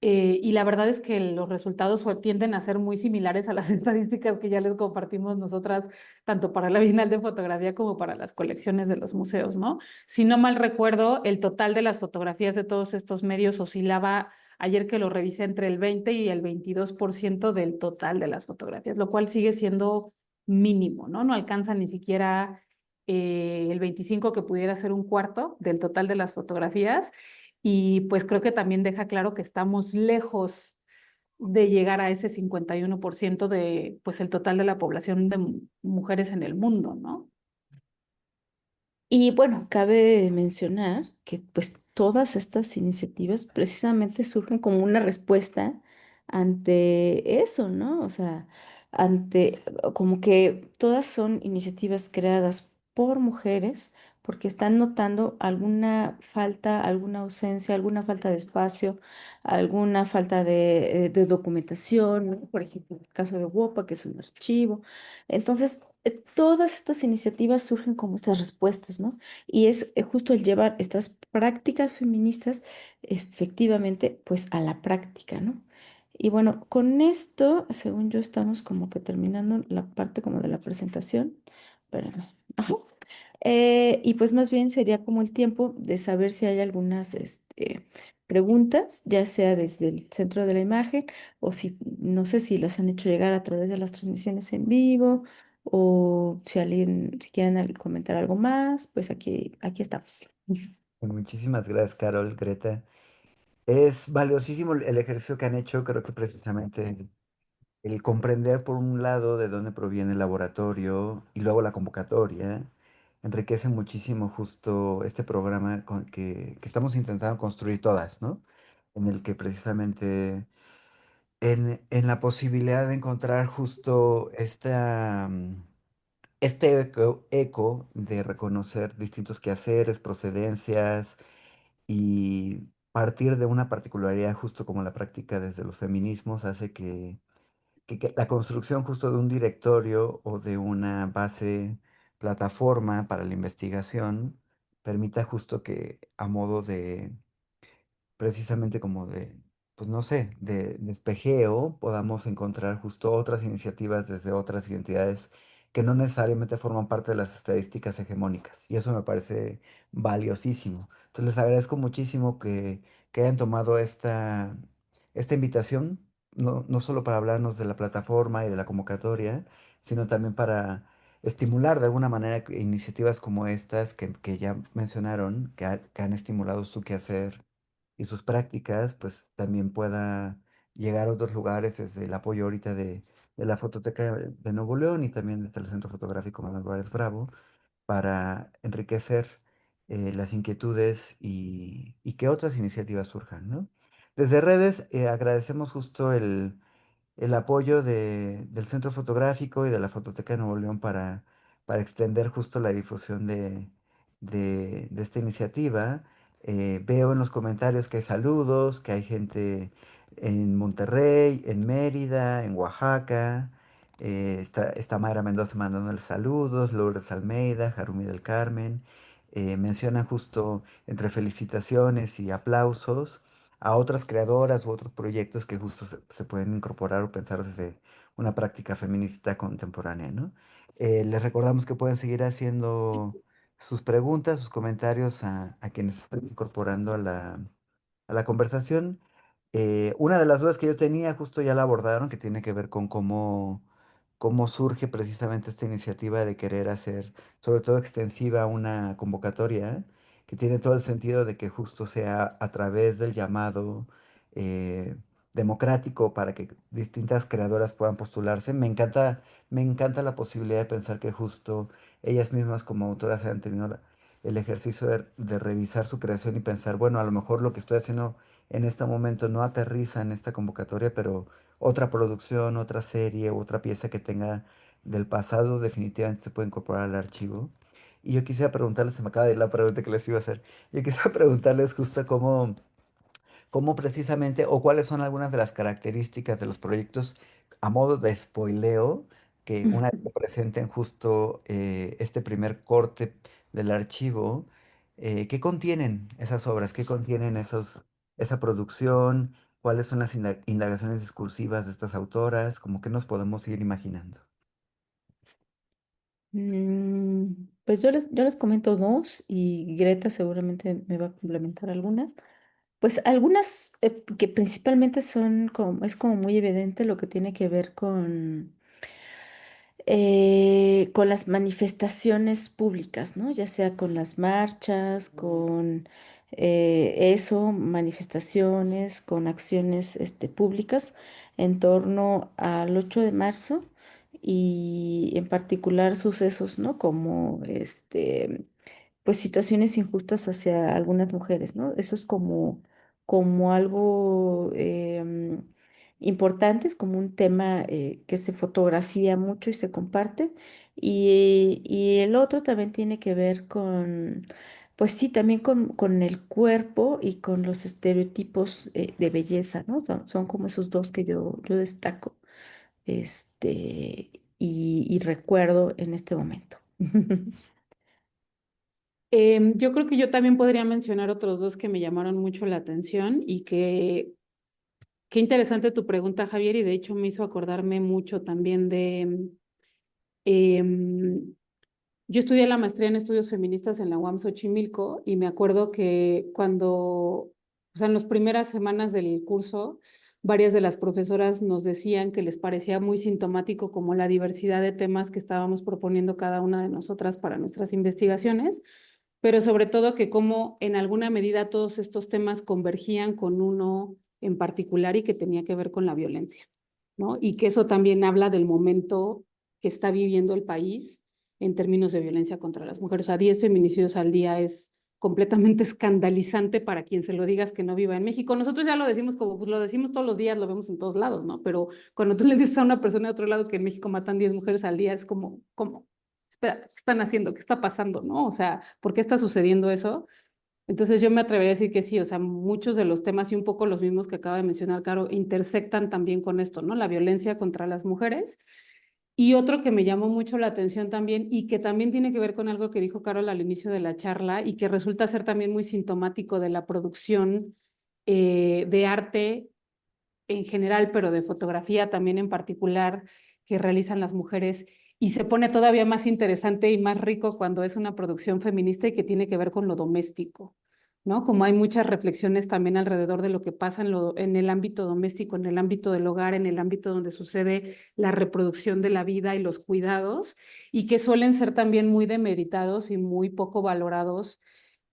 y la verdad es que los resultados tienden a ser muy similares a las estadísticas que ya les compartimos nosotras, tanto para la Bienal de Fotografía como para las colecciones de los museos, ¿no? Si no mal recuerdo, el total de las fotografías de todos estos medios oscilaba, ayer que lo revisé, entre el 20 y el 22% del total de las fotografías, lo cual sigue siendo mínimo, ¿no? No alcanza ni siquiera el 25 que pudiera ser un cuarto del total de las fotografías y pues creo que también deja claro que estamos lejos de llegar a ese 51% de pues el total de la población de mujeres en el mundo, ¿no? Y bueno, cabe mencionar que pues todas estas iniciativas precisamente surgen como una respuesta ante eso, ¿no? O sea, ante como que todas son iniciativas creadas por mujeres porque están notando alguna falta, alguna ausencia, alguna falta de espacio, alguna falta de documentación, ¿no? Por ejemplo, el caso de WOPA, que es un archivo. Entonces, todas estas iniciativas surgen como estas respuestas, ¿no? Y es justo el llevar estas prácticas feministas efectivamente pues a la práctica, ¿no? Y bueno, con esto, según yo, estamos como que terminando la parte como de la presentación. Espérame. Ajá. Y pues más bien sería como el tiempo de saber si hay algunas preguntas, ya sea desde el centro de la imagen o si, no sé si las han hecho llegar a través de las transmisiones en vivo o si alguien, si quieren comentar algo más, pues aquí estamos. Muchísimas gracias, Carol, Greta. Es valiosísimo el ejercicio que han hecho, creo que precisamente el comprender por un lado de dónde proviene el laboratorio y luego la convocatoria, enriquece muchísimo justo este programa que estamos intentando construir todas, ¿no? En el que precisamente en la posibilidad de encontrar justo este eco de reconocer distintos quehaceres, procedencias y partir de una particularidad justo como la práctica desde los feminismos hace que la construcción justo de un directorio o de una base plataforma para la investigación permita justo que a modo de, precisamente como de, pues no sé, de espejeo, podamos encontrar justo otras iniciativas desde otras identidades que no necesariamente forman parte de las estadísticas hegemónicas. Y eso me parece valiosísimo. Entonces les agradezco muchísimo que hayan tomado esta invitación, no solo para hablarnos de la plataforma y de la convocatoria, sino también para estimular de alguna manera iniciativas como estas que ya mencionaron, que han estimulado su quehacer y sus prácticas, pues también pueda llegar a otros lugares desde el apoyo ahorita de la Fototeca de Nuevo León y también desde el Centro Fotográfico Manuel Álvarez Bravo para enriquecer las inquietudes y que otras iniciativas surjan, ¿no? Desde redes agradecemos justo el apoyo del Centro Fotográfico y de la Fototeca de Nuevo León para extender justo la difusión de esta iniciativa. Veo en los comentarios que hay saludos, que hay gente en Monterrey, en Mérida, en Oaxaca. Está Mayra Mendoza mandándoles saludos, Lourdes Almeida, Jarumi del Carmen. Mencionan justo entre felicitaciones y aplausos a otras creadoras u otros proyectos que justo se pueden incorporar o pensar desde una práctica feminista contemporánea, ¿no? Les recordamos que pueden seguir haciendo sus preguntas, sus comentarios a quienes están incorporando a la conversación. Una de las dudas que yo tenía justo ya la abordaron, que tiene que ver con cómo surge precisamente esta iniciativa de querer hacer, sobre todo extensiva, una convocatoria que tiene todo el sentido de que justo sea a través del llamado eh, democrático para que distintas creadoras puedan postularse. Me encanta la posibilidad de pensar que justo ellas mismas como autoras han tenido el ejercicio de revisar su creación y pensar, bueno, a lo mejor lo que estoy haciendo en este momento no aterriza en esta convocatoria, pero otra producción, otra serie, otra pieza que tenga del pasado definitivamente se puede incorporar al archivo. Y yo quisiera preguntarles, se me acaba de ir la pregunta que les iba a hacer, yo quisiera preguntarles justo cómo precisamente o cuáles son algunas de las características de los proyectos a modo de spoileo que una vez que presenten justo este primer corte del archivo, ¿qué contienen esas obras? ¿Qué contienen esa producción? ¿Cuáles son las indagaciones discursivas de estas autoras? ¿Cómo que nos podemos ir imaginando? Pues yo les comento dos y Greta seguramente me va a complementar algunas. Pues algunas que principalmente son como, es como muy evidente lo que tiene que ver con las manifestaciones públicas, ¿no? Ya sea con las marchas, con eso, manifestaciones, con acciones públicas en torno al 8 de marzo y en particular sucesos, ¿no? Como pues situaciones injustas hacia algunas mujeres, ¿no? Eso es como algo importante, es como un tema que se fotografía mucho y se comparte. Y el otro también tiene que ver con, pues sí, también con el cuerpo y con los estereotipos de belleza, ¿no? Son como esos dos que yo destaco, y recuerdo en este momento. Yo creo que yo también podría mencionar otros dos que me llamaron mucho la atención y que qué interesante tu pregunta, Javier, y de hecho me hizo acordarme mucho también de em, yo estudié la maestría en estudios feministas en la UAM Xochimilco y me acuerdo que cuando, o sea, en las primeras semanas del curso, varias de las profesoras nos decían que les parecía muy sintomático como la diversidad de temas que estábamos proponiendo cada una de nosotras para nuestras investigaciones, pero sobre todo que como en alguna medida todos estos temas convergían con uno en particular y que tenía que ver con la violencia, ¿no? Y que eso también habla del momento que está viviendo el país en términos de violencia contra las mujeres. O sea, 10 feminicidios al día es completamente escandalizante para quien se lo digas que no viva en México. Nosotros ya lo decimos como, pues lo decimos todos los días, lo vemos en todos lados, ¿no? Pero cuando tú le dices a una persona de otro lado que en México matan 10 mujeres al día, es como, ¿cómo? Espera, ¿qué están haciendo? ¿Qué está pasando? ¿No? O sea, ¿por qué está sucediendo eso? Entonces yo me atrevería a decir que sí, o sea, muchos de los temas y un poco los mismos que acaba de mencionar Caro intersectan también con esto, ¿no? La violencia contra las mujeres. Y otro que me llamó mucho la atención también y que también tiene que ver con algo que dijo Carol al inicio de la charla y que resulta ser también muy sintomático de la producción de arte en general, pero de fotografía también en particular que realizan las mujeres. Y se pone todavía más interesante y más rico cuando es una producción feminista y que tiene que ver con lo doméstico, ¿no? Como hay muchas reflexiones también alrededor de lo que pasa en el ámbito doméstico, en el ámbito del hogar, en el ámbito donde sucede la reproducción de la vida y los cuidados, y que suelen ser también muy demeritados y muy poco valorados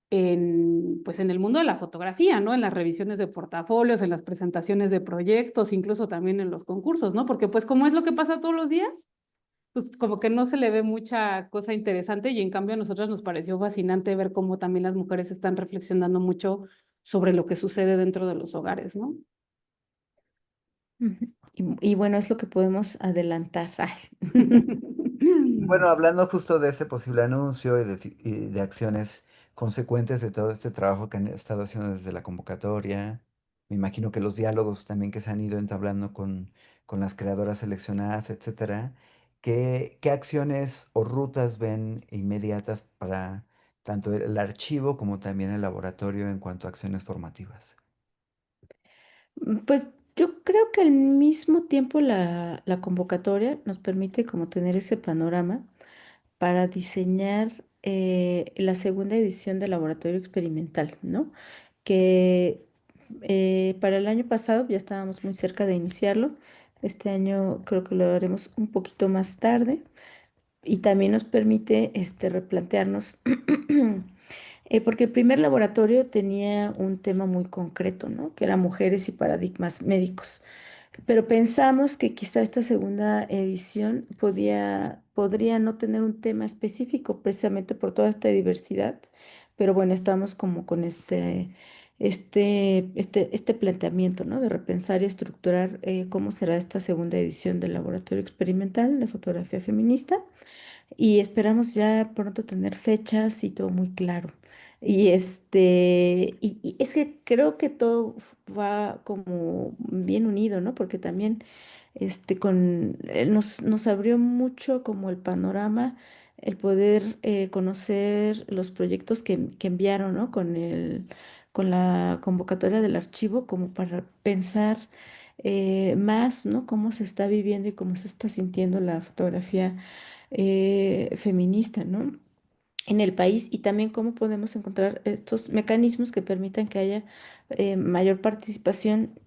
pues en el mundo de la fotografía, ¿no? En las revisiones de portafolios, en las presentaciones de proyectos, incluso también en los concursos, ¿no? Porque pues como es lo que pasa todos los días, pues como que no se le ve mucha cosa interesante y en cambio a nosotros nos pareció fascinante ver cómo también las mujeres están reflexionando mucho sobre lo que sucede dentro de los hogares, ¿no? Ujú. Y bueno, es lo que podemos adelantar. Ay. Bueno, hablando justo de ese posible anuncio y de acciones consecuentes de todo este trabajo que han estado haciendo desde la convocatoria, me imagino que los diálogos también que se han ido entablando con las creadoras seleccionadas, etcétera, ¿qué acciones o rutas ven inmediatas para tanto el archivo como también el laboratorio en cuanto a acciones formativas? Pues yo creo que al mismo tiempo la convocatoria nos permite como tener ese panorama para diseñar la segunda edición del laboratorio experimental, ¿no? Que para el año pasado ya estábamos muy cerca de iniciarlo. Este año creo que lo haremos un poquito más tarde y también nos permite replantearnos, porque el primer laboratorio tenía un tema muy concreto, ¿no? Que era mujeres y paradigmas médicos. Pero pensamos que quizá esta segunda edición podría no tener un tema específico precisamente por toda esta diversidad, pero bueno, estamos como con este planteamiento, ¿no? De repensar y estructurar cómo será esta segunda edición del Laboratorio Experimental de Fotografía Feminista y esperamos ya pronto tener fechas y todo muy claro. Y es que creo que todo va como bien unido, ¿no? Porque también nos abrió mucho como el panorama, el poder conocer los proyectos que enviaron, ¿no? Con la convocatoria del archivo, como para pensar más, ¿no? Cómo se está viviendo y cómo se está sintiendo la fotografía feminista, ¿no? En el país y también cómo podemos encontrar estos mecanismos que permitan que haya mayor participación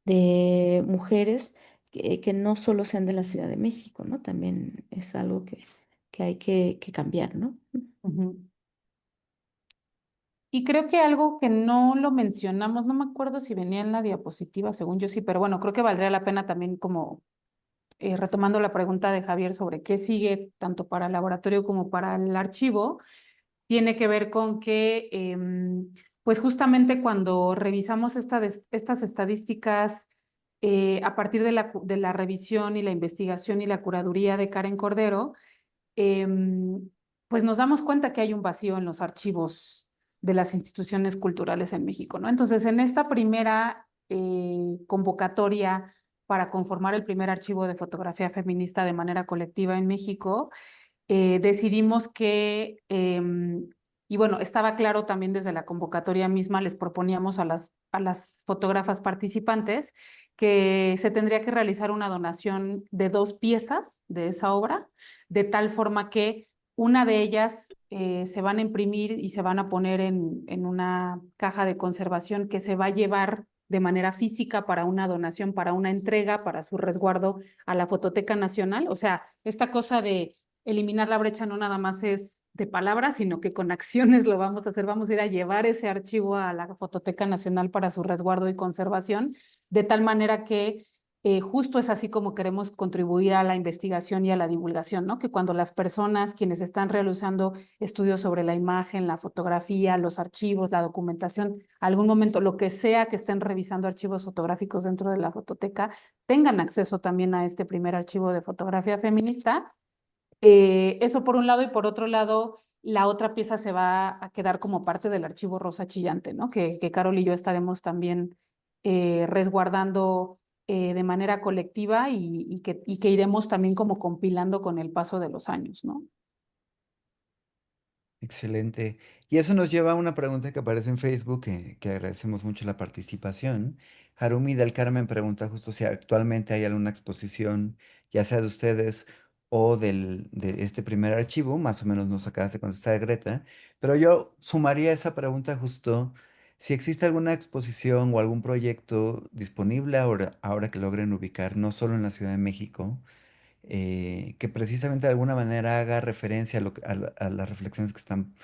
de mujeres que no solo sean de la Ciudad de México, ¿no? También es algo que hay que cambiar, ¿no? Ujú. Y creo que algo que no lo mencionamos, no me acuerdo si venía en la diapositiva, según yo sí, pero bueno, creo que valdría la pena también como retomando la pregunta de Javier sobre qué sigue tanto para el laboratorio como para el archivo, tiene que ver con que, pues justamente cuando revisamos estas estadísticas a partir de la revisión y la investigación y la curaduría de Karen Cordero, pues nos damos cuenta que hay un vacío en los archivos de las instituciones culturales en México, ¿no? Entonces, en esta primera convocatoria para conformar el primer archivo de fotografía feminista de manera colectiva en México, decidimos que, y bueno, estaba claro también desde la convocatoria misma, les proponíamos a las fotógrafas participantes que se tendría que realizar una donación de 2 piezas de esa obra, de tal forma que una de ellas se van a imprimir y se van a poner en una caja de conservación que se va a llevar de manera física para una donación, para una entrega, para su resguardo a la Fototeca Nacional. O sea, esta cosa de eliminar la brecha no nada más es de palabras, sino que con acciones lo vamos a hacer. Vamos a ir a llevar ese archivo a la Fototeca Nacional para su resguardo y conservación, de tal manera que justo es así como queremos contribuir a la investigación y a la divulgación, ¿no? Que cuando las personas, quienes están realizando estudios sobre la imagen, la fotografía, los archivos, la documentación, algún momento, lo que sea que estén revisando archivos fotográficos dentro de la fototeca, tengan acceso también a este primer archivo de fotografía feminista. Eso por un lado y por otro lado, la otra pieza se va a quedar como parte del archivo Rosa Chillante, ¿no? Que Carol y yo estaremos también resguardando de manera colectiva y que iremos también como compilando con el paso de los años, ¿no? Excelente. Y eso nos lleva a una pregunta que aparece en Facebook, que agradecemos mucho la participación. Harumi del Carmen pregunta justo si actualmente hay alguna exposición, ya sea de ustedes o de este primer archivo, más o menos nos acabas de contestar, Greta, pero yo sumaría esa pregunta justo, si existe alguna exposición o algún proyecto disponible ahora que logren ubicar, no solo en la Ciudad de México, que precisamente de alguna manera haga referencia a, a las reflexiones que están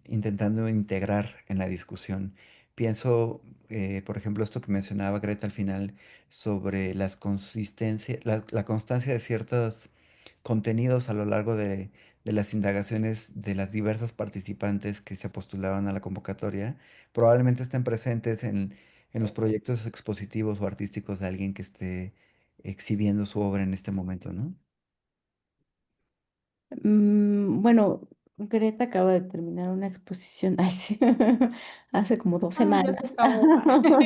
intentando integrar en la discusión. Pienso, por ejemplo, esto que mencionaba Greta al final sobre la constancia de ciertos contenidos a lo largo de las indagaciones de las diversas participantes que se postulaban a la convocatoria, probablemente estén presentes en los proyectos expositivos o artísticos de alguien que esté exhibiendo su obra en este momento, ¿no? Bueno, Greta acaba de terminar una exposición, ay, sí, hace como dos Ah, ya se semanas, acabó.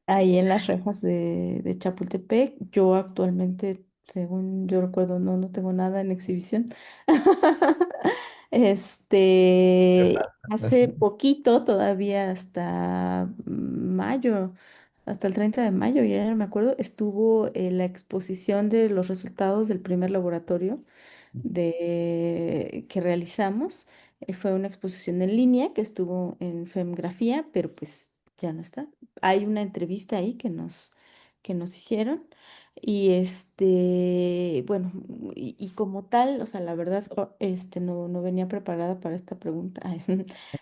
ahí en las rejas de Chapultepec. Yo actualmente, según yo recuerdo, no tengo nada en exhibición. Hace poquito, todavía hasta mayo, hasta el 30 de mayo, ya no me acuerdo, estuvo la exposición de los resultados del primer laboratorio que realizamos. Fue una exposición en línea que estuvo en Femgrafía, pero pues ya no está. Hay una entrevista ahí que nos hicieron. Y bueno, y como tal, o sea, la verdad, no venía preparada para esta pregunta,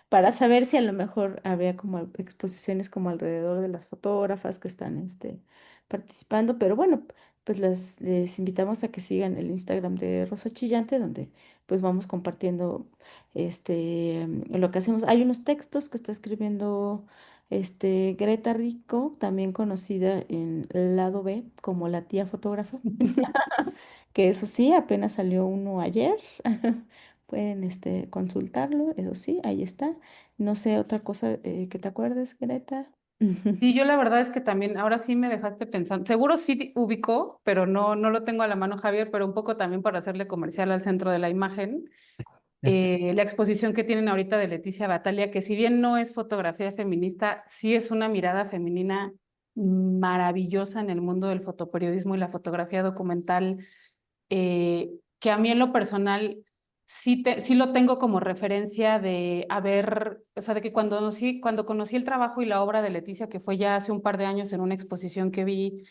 para saber si a lo mejor había como exposiciones como alrededor de las fotógrafas que están participando, pero bueno, pues les invitamos a que sigan el Instagram de Rosa Chillante, donde pues vamos compartiendo lo que hacemos. Hay unos textos que está escribiendo Greta Rico, también conocida en Lado B como la tía fotógrafa, que eso sí, apenas salió uno ayer. Pueden consultarlo, eso sí, ahí está. No sé, otra cosa que te acuerdes, Greta. Sí, yo la verdad es que también, ahora sí me dejaste pensando, seguro sí ubicó, pero no lo tengo a la mano, Javier, pero un poco también para hacerle comercial al centro de la imagen, la exposición que tienen ahorita de Leticia Batalia, que si bien no es fotografía feminista, sí es una mirada femenina maravillosa en el mundo del fotoperiodismo y la fotografía documental, que a mí en lo personal sí lo tengo como referencia de haber, o sea, de que cuando conocí el trabajo y la obra de Leticia, que fue ya hace un par de años en una exposición que vi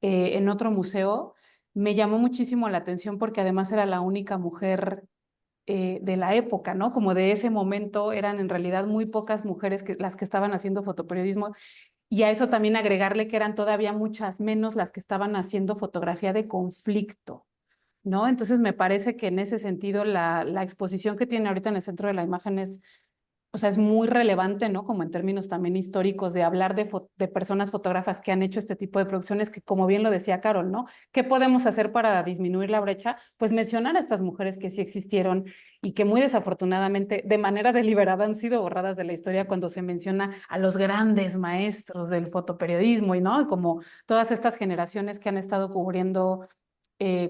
en otro museo, me llamó muchísimo la atención porque además era la única mujer de la época, ¿no? Como de ese momento eran en realidad muy pocas mujeres las que estaban haciendo fotoperiodismo y a eso también agregarle que eran todavía muchas menos las que estaban haciendo fotografía de conflicto, ¿no? Entonces me parece que en ese sentido la exposición que tiene ahorita en el centro de la imagen es, o sea, es muy relevante, ¿no? Como en términos también históricos de hablar de personas fotógrafas que han hecho este tipo de producciones que, como bien lo decía Carol, ¿no? ¿Qué podemos hacer para disminuir la brecha? Pues mencionar a estas mujeres que sí existieron y que muy desafortunadamente, de manera deliberada, han sido borradas de la historia cuando se menciona a los grandes maestros del fotoperiodismo y, ¿no? Como todas estas generaciones que han estado cubriendo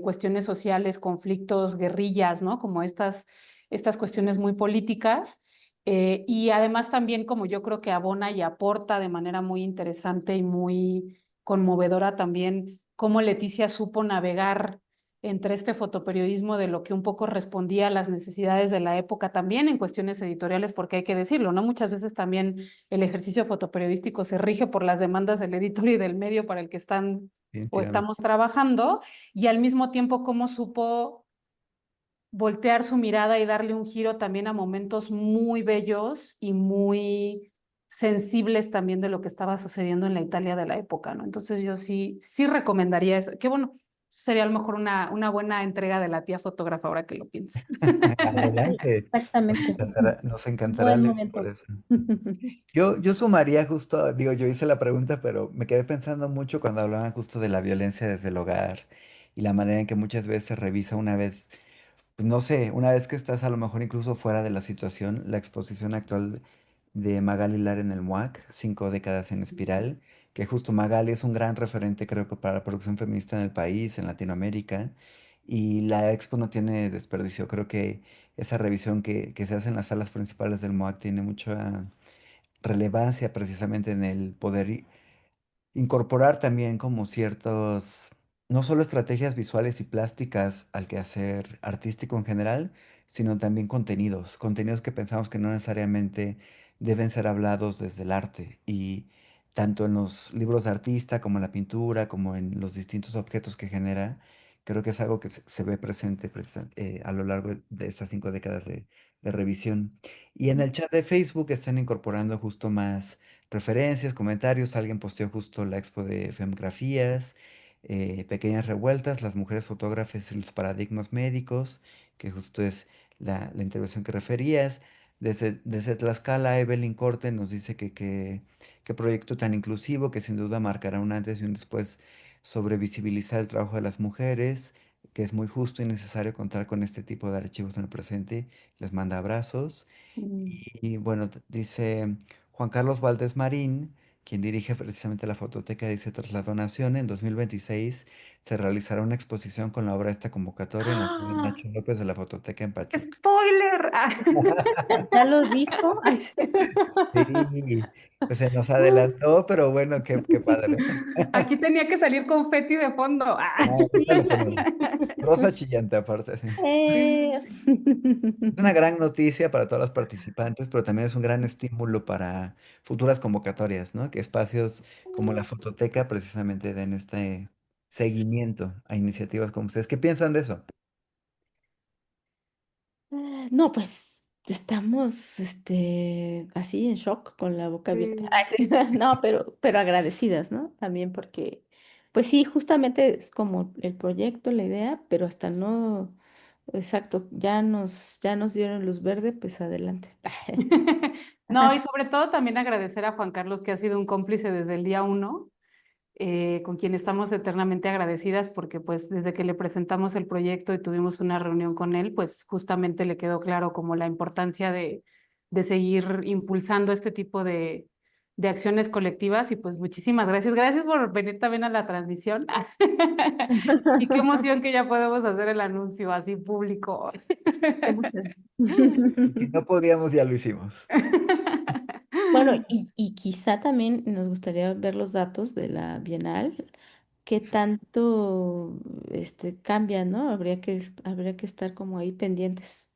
cuestiones sociales, conflictos, guerrillas, ¿no? Como estas cuestiones muy políticas. Y además también como yo creo que abona y aporta de manera muy interesante y muy conmovedora también cómo Leticia supo navegar entre este fotoperiodismo de lo que un poco respondía a las necesidades de la época también en cuestiones editoriales, porque hay que decirlo, ¿no? Muchas veces también el ejercicio fotoperiodístico se rige por las demandas del editor y del medio para el que están o Definitivamente. estamos trabajando, y al mismo tiempo cómo supo voltear su mirada y darle un giro también a momentos muy bellos y muy sensibles también de lo que estaba sucediendo en la Italia de la época, ¿no? Entonces yo sí recomendaría eso. Que bueno, sería a lo mejor una buena entrega de la tía fotógrafa ahora que lo pienso. Sí, Adelante. exactamente. Nos encantará Buen leer por momento. eso. Yo sumaría justo, digo, yo hice la pregunta, pero me quedé pensando mucho cuando hablaban justo de la violencia desde el hogar y la manera en que muchas veces se revisa una vez, pues no sé, una vez que estás a lo mejor incluso fuera de la situación, la exposición actual de Magali Lara en el MUAC, 5 décadas en espiral, que justo Magali es un gran referente creo que para la producción feminista en el país, en Latinoamérica, y la expo no tiene desperdicio, creo que esa revisión que se hace en las salas principales del MUAC tiene mucha relevancia precisamente en el poder incorporar también como ciertos no solo estrategias visuales y plásticas al quehacer artístico en general, sino también contenidos, contenidos que pensamos que no necesariamente deben ser hablados desde el arte. Y tanto en los libros de artista, como en la pintura, como en los distintos objetos que genera, creo que es algo que se ve presente a lo largo de estas 5 décadas de revisión. Y en el chat de Facebook están incorporando justo más referencias, comentarios. Alguien posteó justo la expo de Femgrafías, Pequeñas Revueltas, las mujeres fotógrafas y los paradigmas médicos, que justo es la intervención que referías. Desde Tlaxcala, Evelyn Corte nos dice que proyecto tan inclusivo que sin duda marcará un antes y un después sobre visibilizar el trabajo de las mujeres, que es muy justo y necesario contar con este tipo de archivos en el presente. Les manda abrazos. Mm. Y bueno, dice Juan Carlos Valdés Marín, quien dirige precisamente la fototeca, dice, tras la donación, en 2026 se realizará una exposición con la obra de esta convocatoria en la sede ¡Ah! Nacho López de la Fototeca en Pachuca. ¡Spoiler! ¿Ya lo dijo? Ay, sí. Sí, pues se nos adelantó, pero bueno, qué padre. Aquí tenía que salir confeti de fondo. Ah, ahorita lo Sí. ponemos. Rosa chillante aparte, sí. Eh. Es una gran noticia para todos los participantes, pero también es un gran estímulo para futuras convocatorias, ¿no? Que espacios como la Fototeca precisamente den este seguimiento a iniciativas como ustedes. ¿Qué piensan de eso? No, pues estamos así en shock con la boca abierta. Ay, Sí. sí. No, pero agradecidas, ¿no? También porque, pues sí, justamente es como el proyecto, la idea, pero hasta no, exacto, ya nos dieron luz verde, pues adelante. No, y sobre todo también agradecer a Juan Carlos, que ha sido un cómplice desde el día uno, con quien estamos eternamente agradecidas porque pues desde que le presentamos el proyecto y tuvimos una reunión con él, pues justamente le quedó claro como la importancia de seguir impulsando este tipo de acciones colectivas y pues muchísimas gracias. Gracias por venir también a la transmisión. Y qué emoción que ya podemos hacer el anuncio así público. Qué emoción. Y si no podíamos, ya lo hicimos. Bueno, y quizá también nos gustaría ver los datos de la Bienal, qué tanto cambian, ¿no? Habría que estar como ahí pendientes.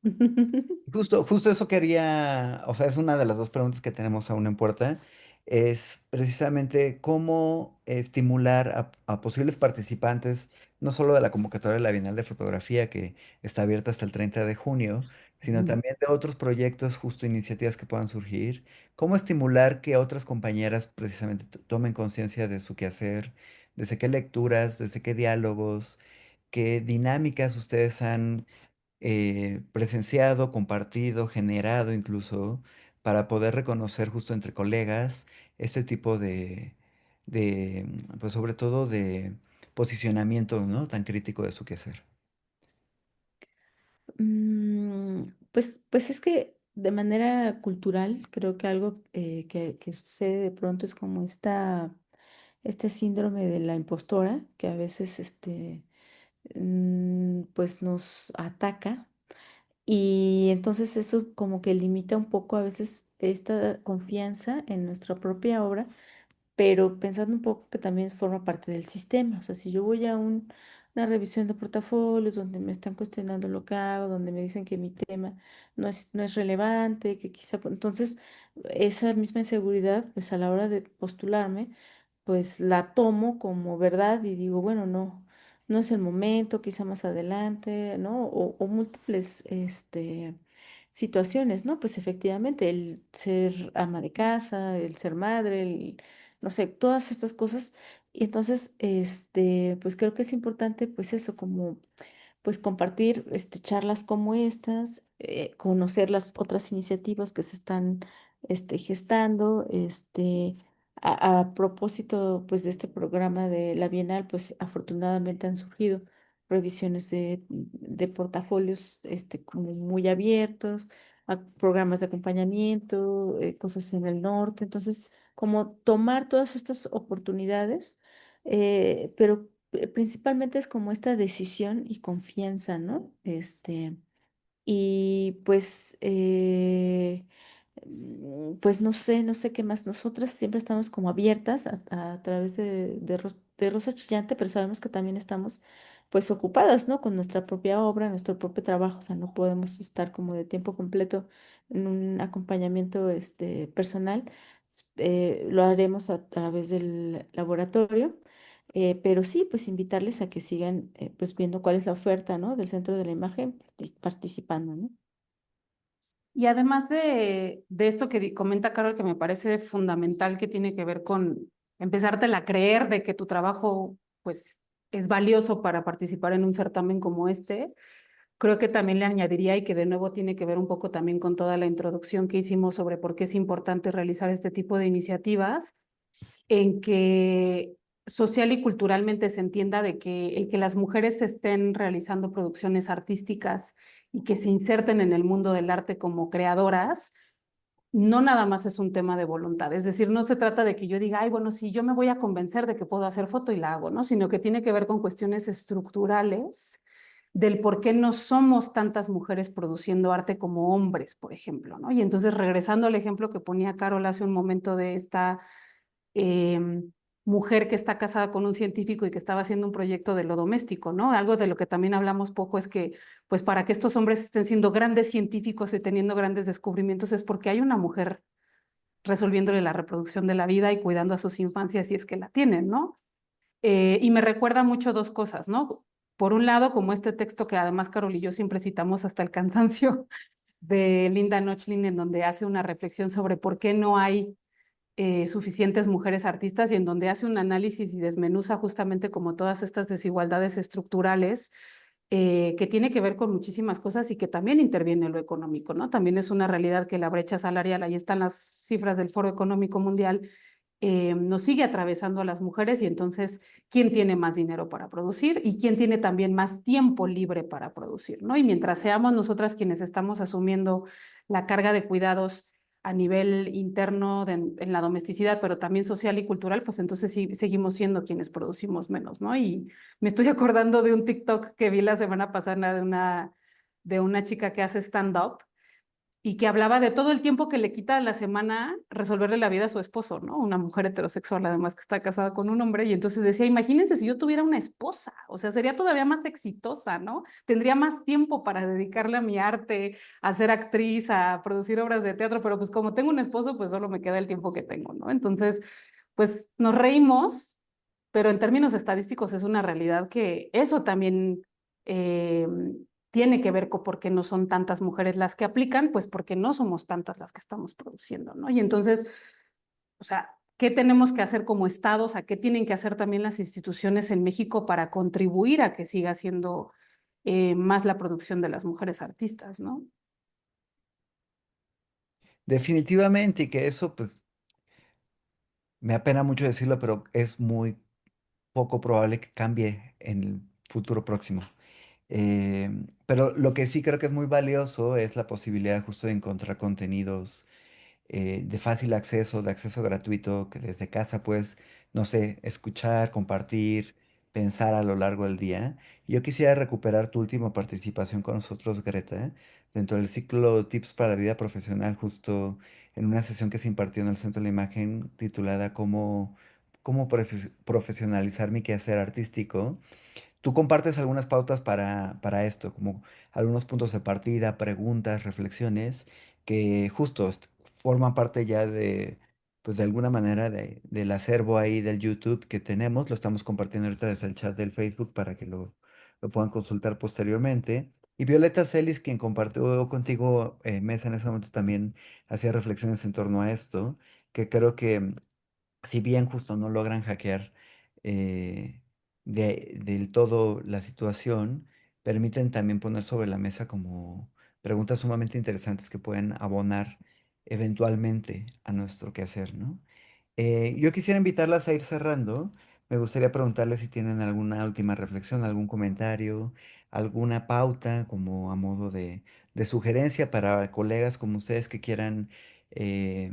Justo eso quería, o sea, es una de las dos preguntas que tenemos aún en puerta, es precisamente cómo estimular a posibles participantes, no solo de la convocatoria de la Bienal de Fotografía, que está abierta hasta el 30 de junio, sino Ujú. también de otros proyectos, justo iniciativas que puedan surgir, cómo estimular que otras compañeras precisamente tomen conciencia de su quehacer, desde qué lecturas, desde qué diálogos, qué dinámicas ustedes han presenciado, compartido, generado incluso, para poder reconocer justo entre colegas este tipo pues sobre todo de posicionamiento, ¿no? Tan crítico de su quehacer. Pues es que de manera cultural creo que algo que sucede de pronto es como este síndrome de la impostora que a veces pues nos ataca. Y entonces eso como que limita un poco a veces esta confianza en nuestra propia obra, pero pensando un poco que también forma parte del sistema. O sea, si yo voy a una revisión de portafolios donde me están cuestionando lo que hago, donde me dicen que mi tema no es relevante, que quizá, entonces esa misma inseguridad, pues a la hora de postularme, pues la tomo como verdad y digo, bueno, no es el momento, quizá más adelante, ¿no? O múltiples, situaciones, ¿no? Pues efectivamente, el ser ama de casa, el ser madre, no sé, todas estas cosas. Y entonces, pues creo que es importante, pues eso, como, pues compartir, charlas como estas, conocer las otras iniciativas que se están, gestando, a propósito, pues de este programa de la Bienal, pues afortunadamente han surgido revisiones de portafolios, como muy abiertos, programas de acompañamiento, cosas en el norte. Entonces, como tomar todas estas oportunidades, pero principalmente es como esta decisión y confianza, ¿no? Y pues pues no sé qué más. Nosotras siempre estamos como abiertas a través de Rosa Chillante, pero sabemos que también estamos pues ocupadas, ¿no? Con nuestra propia obra, nuestro propio trabajo, o sea, no podemos estar como de tiempo completo en un acompañamiento personal. Lo haremos a través del laboratorio. Pero sí, pues invitarles a que sigan pues viendo cuál es la oferta, ¿no? Del Centro de la Imagen participando, ¿no? Y además de esto que comenta Carol, que me parece fundamental, que tiene que ver con empezártela a creer de que tu trabajo, pues, es valioso para participar en un certamen como este, creo que también le añadiría, y que de nuevo tiene que ver un poco también con toda la introducción que hicimos sobre por qué es importante realizar este tipo de iniciativas, en que social y culturalmente se entienda de que el que las mujeres estén realizando producciones artísticas y que se inserten en el mundo del arte como creadoras, no nada más es un tema de voluntad. Es decir, no se trata de que yo diga, ay, bueno, sí, yo me voy a convencer de que puedo hacer foto y la hago, ¿no? Sino que tiene que ver con cuestiones estructurales del por qué no somos tantas mujeres produciendo arte como hombres, por ejemplo, ¿no? Y entonces, regresando al ejemplo que ponía Carol hace un momento de esta eh, mujer que está casada con un científico y que estaba haciendo un proyecto de lo doméstico, ¿no? Algo de lo que también hablamos poco es que, pues para que estos hombres estén siendo grandes científicos y teniendo grandes descubrimientos es porque hay una mujer resolviéndole la reproducción de la vida y cuidando a sus infancias si es que la tienen, ¿no? Y me recuerda mucho dos cosas, ¿no? Por un lado, como este texto que además Carol y yo siempre citamos hasta el cansancio de Linda Nochlin, en donde hace una reflexión sobre por qué no hay suficientes mujeres artistas y en donde hace un análisis y desmenuza justamente como todas estas desigualdades estructurales que tiene que ver con muchísimas cosas y que también interviene en lo económico, ¿no? También es una realidad que la brecha salarial, ahí están las cifras del Foro Económico Mundial, nos sigue atravesando a las mujeres y entonces, ¿quién tiene más dinero para producir y quién tiene también más tiempo libre para producir, ¿no? Y mientras seamos nosotras quienes estamos asumiendo la carga de cuidados a nivel interno en la domesticidad, pero también social y cultural, pues entonces sí seguimos siendo quienes producimos menos, ¿no? Y me estoy acordando de un TikTok que vi la semana pasada de una chica que hace stand-up y que hablaba de todo el tiempo que le quita a la semana resolverle la vida a su esposo, ¿no? Una mujer heterosexual, además que está casada con un hombre, y entonces decía, imagínense si yo tuviera una esposa, o sea, sería todavía más exitosa, ¿no? Tendría más tiempo para dedicarle a mi arte, a ser actriz, a producir obras de teatro, pero pues como tengo un esposo, pues solo me queda el tiempo que tengo, ¿no? Entonces, pues nos reímos, pero en términos estadísticos es una realidad que eso también eh, tiene que ver con por qué no son tantas mujeres las que aplican, pues porque no somos tantas las que estamos produciendo, ¿no? Y entonces, o sea, ¿qué tenemos que hacer como estados? ¿A qué tienen que hacer también las instituciones en México para contribuir a que siga siendo más la producción de las mujeres artistas, ¿no? Definitivamente, y que eso, pues, me apena mucho decirlo, pero es muy poco probable que cambie en el futuro próximo. Pero lo que sí creo que es muy valioso es la posibilidad justo de encontrar contenidos de fácil acceso, de acceso gratuito, que desde casa puedes, no sé, escuchar, compartir, pensar a lo largo del día. Yo quisiera recuperar tu última participación con nosotros, Greta, dentro del ciclo Tips para la Vida Profesional, justo en una sesión que se impartió en el Centro de la Imagen titulada Cómo profesionalizar mi quehacer artístico. Tú compartes algunas pautas para esto, como algunos puntos de partida, preguntas, reflexiones, que justo forman parte ya de, pues de alguna manera del acervo ahí del YouTube que tenemos. Lo estamos compartiendo ahorita desde el chat del Facebook para que lo puedan consultar posteriormente. Y Violeta Celis, quien compartió contigo mesa en ese momento, también hacía reflexiones en torno a esto, que creo que si bien justo no logran hackear eh, del todo la situación, permiten también poner sobre la mesa como preguntas sumamente interesantes que pueden abonar eventualmente a nuestro quehacer, ¿no? Yo quisiera invitarlas a ir cerrando. Me gustaría preguntarles si tienen alguna última reflexión, algún comentario, alguna pauta como a modo de sugerencia para colegas como ustedes que quieran eh,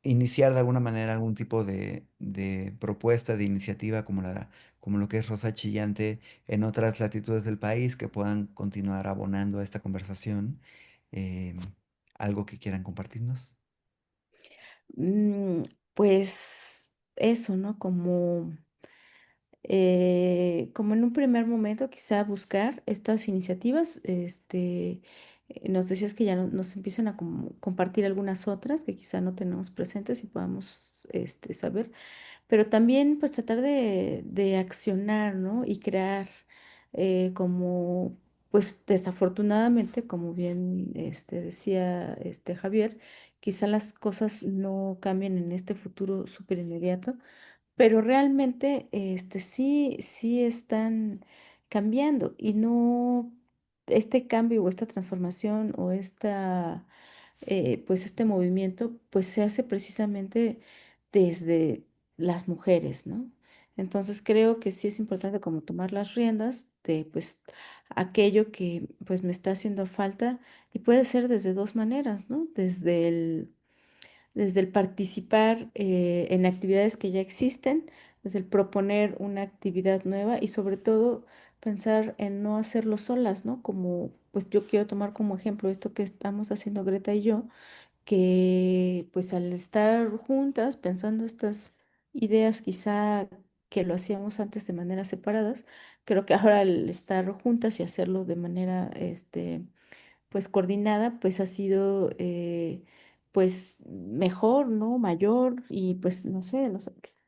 iniciar de alguna manera algún tipo de propuesta, de iniciativa como lo que es Rosa Chillante en otras latitudes del país que puedan continuar abonando a esta conversación. Eh, ¿Algo que quieran compartirnos? Mm, pues eso, ¿no? Como en un primer momento, quizá buscar estas iniciativas. Nos decías que ya nos empiezan a compartir algunas otras que quizá no tenemos presentes y podamos saber, pero también pues tratar de accionar, ¿no? Y crear como, pues desafortunadamente, como bien decía Javier, quizá las cosas no cambien en este futuro súper inmediato, pero realmente sí están cambiando y no este cambio o esta transformación o pues este movimiento pues se hace precisamente desde las mujeres, ¿no? Entonces creo que sí es importante como tomar las riendas de pues aquello que pues me está haciendo falta y puede ser desde dos maneras, ¿no? Desde el participar en actividades que ya existen, desde el proponer una actividad nueva y sobre todo pensar en no hacerlo solas, ¿no? Como, pues yo quiero tomar como ejemplo esto que estamos haciendo Greta y yo, que pues al estar juntas pensando estas ideas quizá que lo hacíamos antes de maneras separadas, creo que ahora al estar juntas y hacerlo de manera pues coordinada, pues ha sido pues mejor, ¿no? Mayor y pues no sé,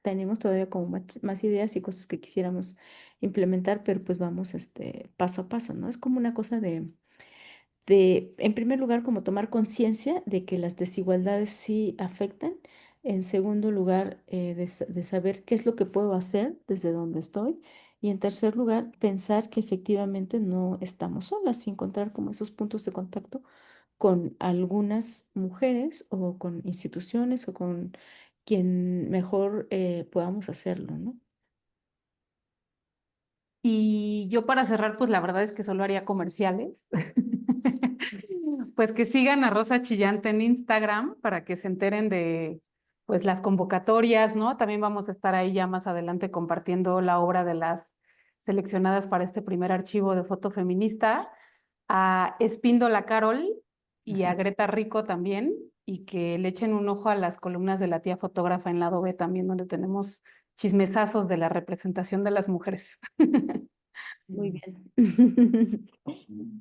tenemos todavía como más ideas y cosas que quisiéramos implementar, pero pues vamos paso a paso, ¿no? Es como una cosa en primer lugar, como tomar conciencia de que las desigualdades sí afectan. En segundo lugar, de saber qué es lo que puedo hacer desde donde estoy. Y en tercer lugar, pensar que efectivamente no estamos solas y encontrar como esos puntos de contacto con algunas mujeres o con instituciones o con quien mejor podamos hacerlo, ¿no? Y yo para cerrar, pues la verdad es que solo haría comerciales. Pues que sigan a Rosa Chillante en Instagram para que se enteren de pues las convocatorias, ¿no? También vamos a estar ahí ya más adelante compartiendo la obra de las seleccionadas para este primer archivo de foto feminista, a Espíndola Carol y a Ajá. Greta Rico también, y que le echen un ojo a las columnas de la tía fotógrafa en Lado B también, donde tenemos chismesazos de la representación de las mujeres. Muy bien.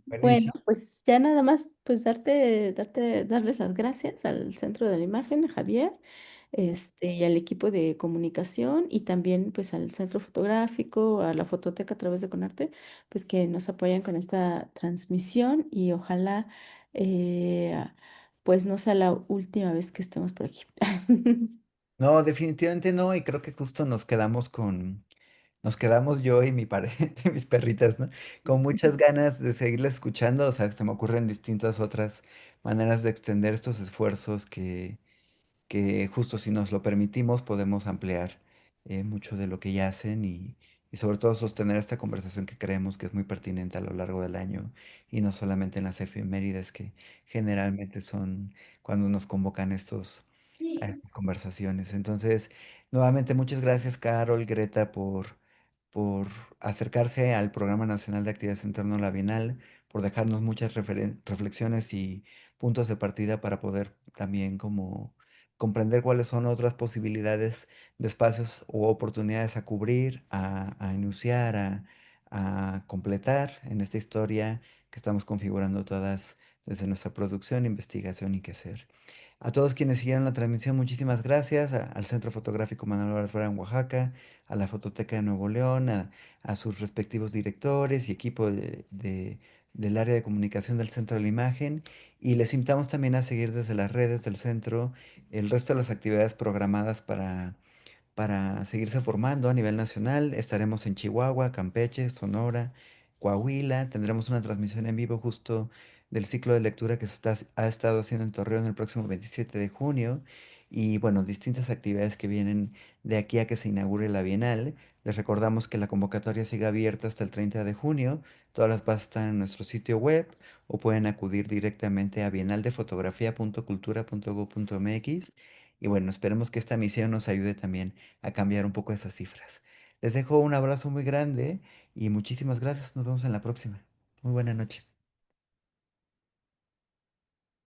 Bueno, Buenísimo. pues ya nada más, pues darles las gracias al Centro de la Imagen, a Javier, y al equipo de comunicación y también pues al Centro Fotográfico, a la Fototeca a través de Conarte, pues que nos apoyan con esta transmisión y ojalá pues no sea la última vez que estemos por aquí. No, definitivamente no, y creo que justo nos quedamos yo y mi pareja, y mis perritas, ¿no? Con muchas ganas de seguirles escuchando, o sea, se me ocurren distintas otras maneras de extender estos esfuerzos que justo si nos lo permitimos podemos ampliar mucho de lo que ya hacen y sobre todo sostener esta conversación que creemos que es muy pertinente a lo largo del año y no solamente en las efemérides que generalmente son cuando nos convocan a estas conversaciones. Entonces, nuevamente muchas gracias Carol, Greta, por acercarse al Programa Nacional de Actividades en torno a la Bienal, por dejarnos muchas reflexiones y puntos de partida para poder también como comprender cuáles son otras posibilidades de espacios u oportunidades a cubrir, a enunciar, a completar en esta historia que estamos configurando todas desde nuestra producción, investigación y quehacer. A todos quienes siguieron la transmisión, muchísimas gracias. Al Centro Fotográfico Manuel Álvarez Vera en Oaxaca, a la Fototeca de Nuevo León, a sus respectivos directores y equipo del área de comunicación del Centro de la Imagen. Y les invitamos también a seguir desde las redes del centro el resto de las actividades programadas para seguirse formando a nivel nacional. Estaremos en Chihuahua, Campeche, Sonora, Coahuila. Tendremos una transmisión en vivo justo del ciclo de lectura que ha estado haciendo en Torreón el próximo 27 de junio. Y bueno, distintas actividades que vienen de aquí a que se inaugure la Bienal. Les recordamos que la convocatoria sigue abierta hasta el 30 de junio. Todas las bases están en nuestro sitio web o pueden acudir directamente a bienaldefotografía.cultura.go.mx. Y bueno, esperemos que esta misión nos ayude también a cambiar un poco esas cifras. Les dejo un abrazo muy grande y muchísimas gracias. Nos vemos en la próxima. Muy buena noche.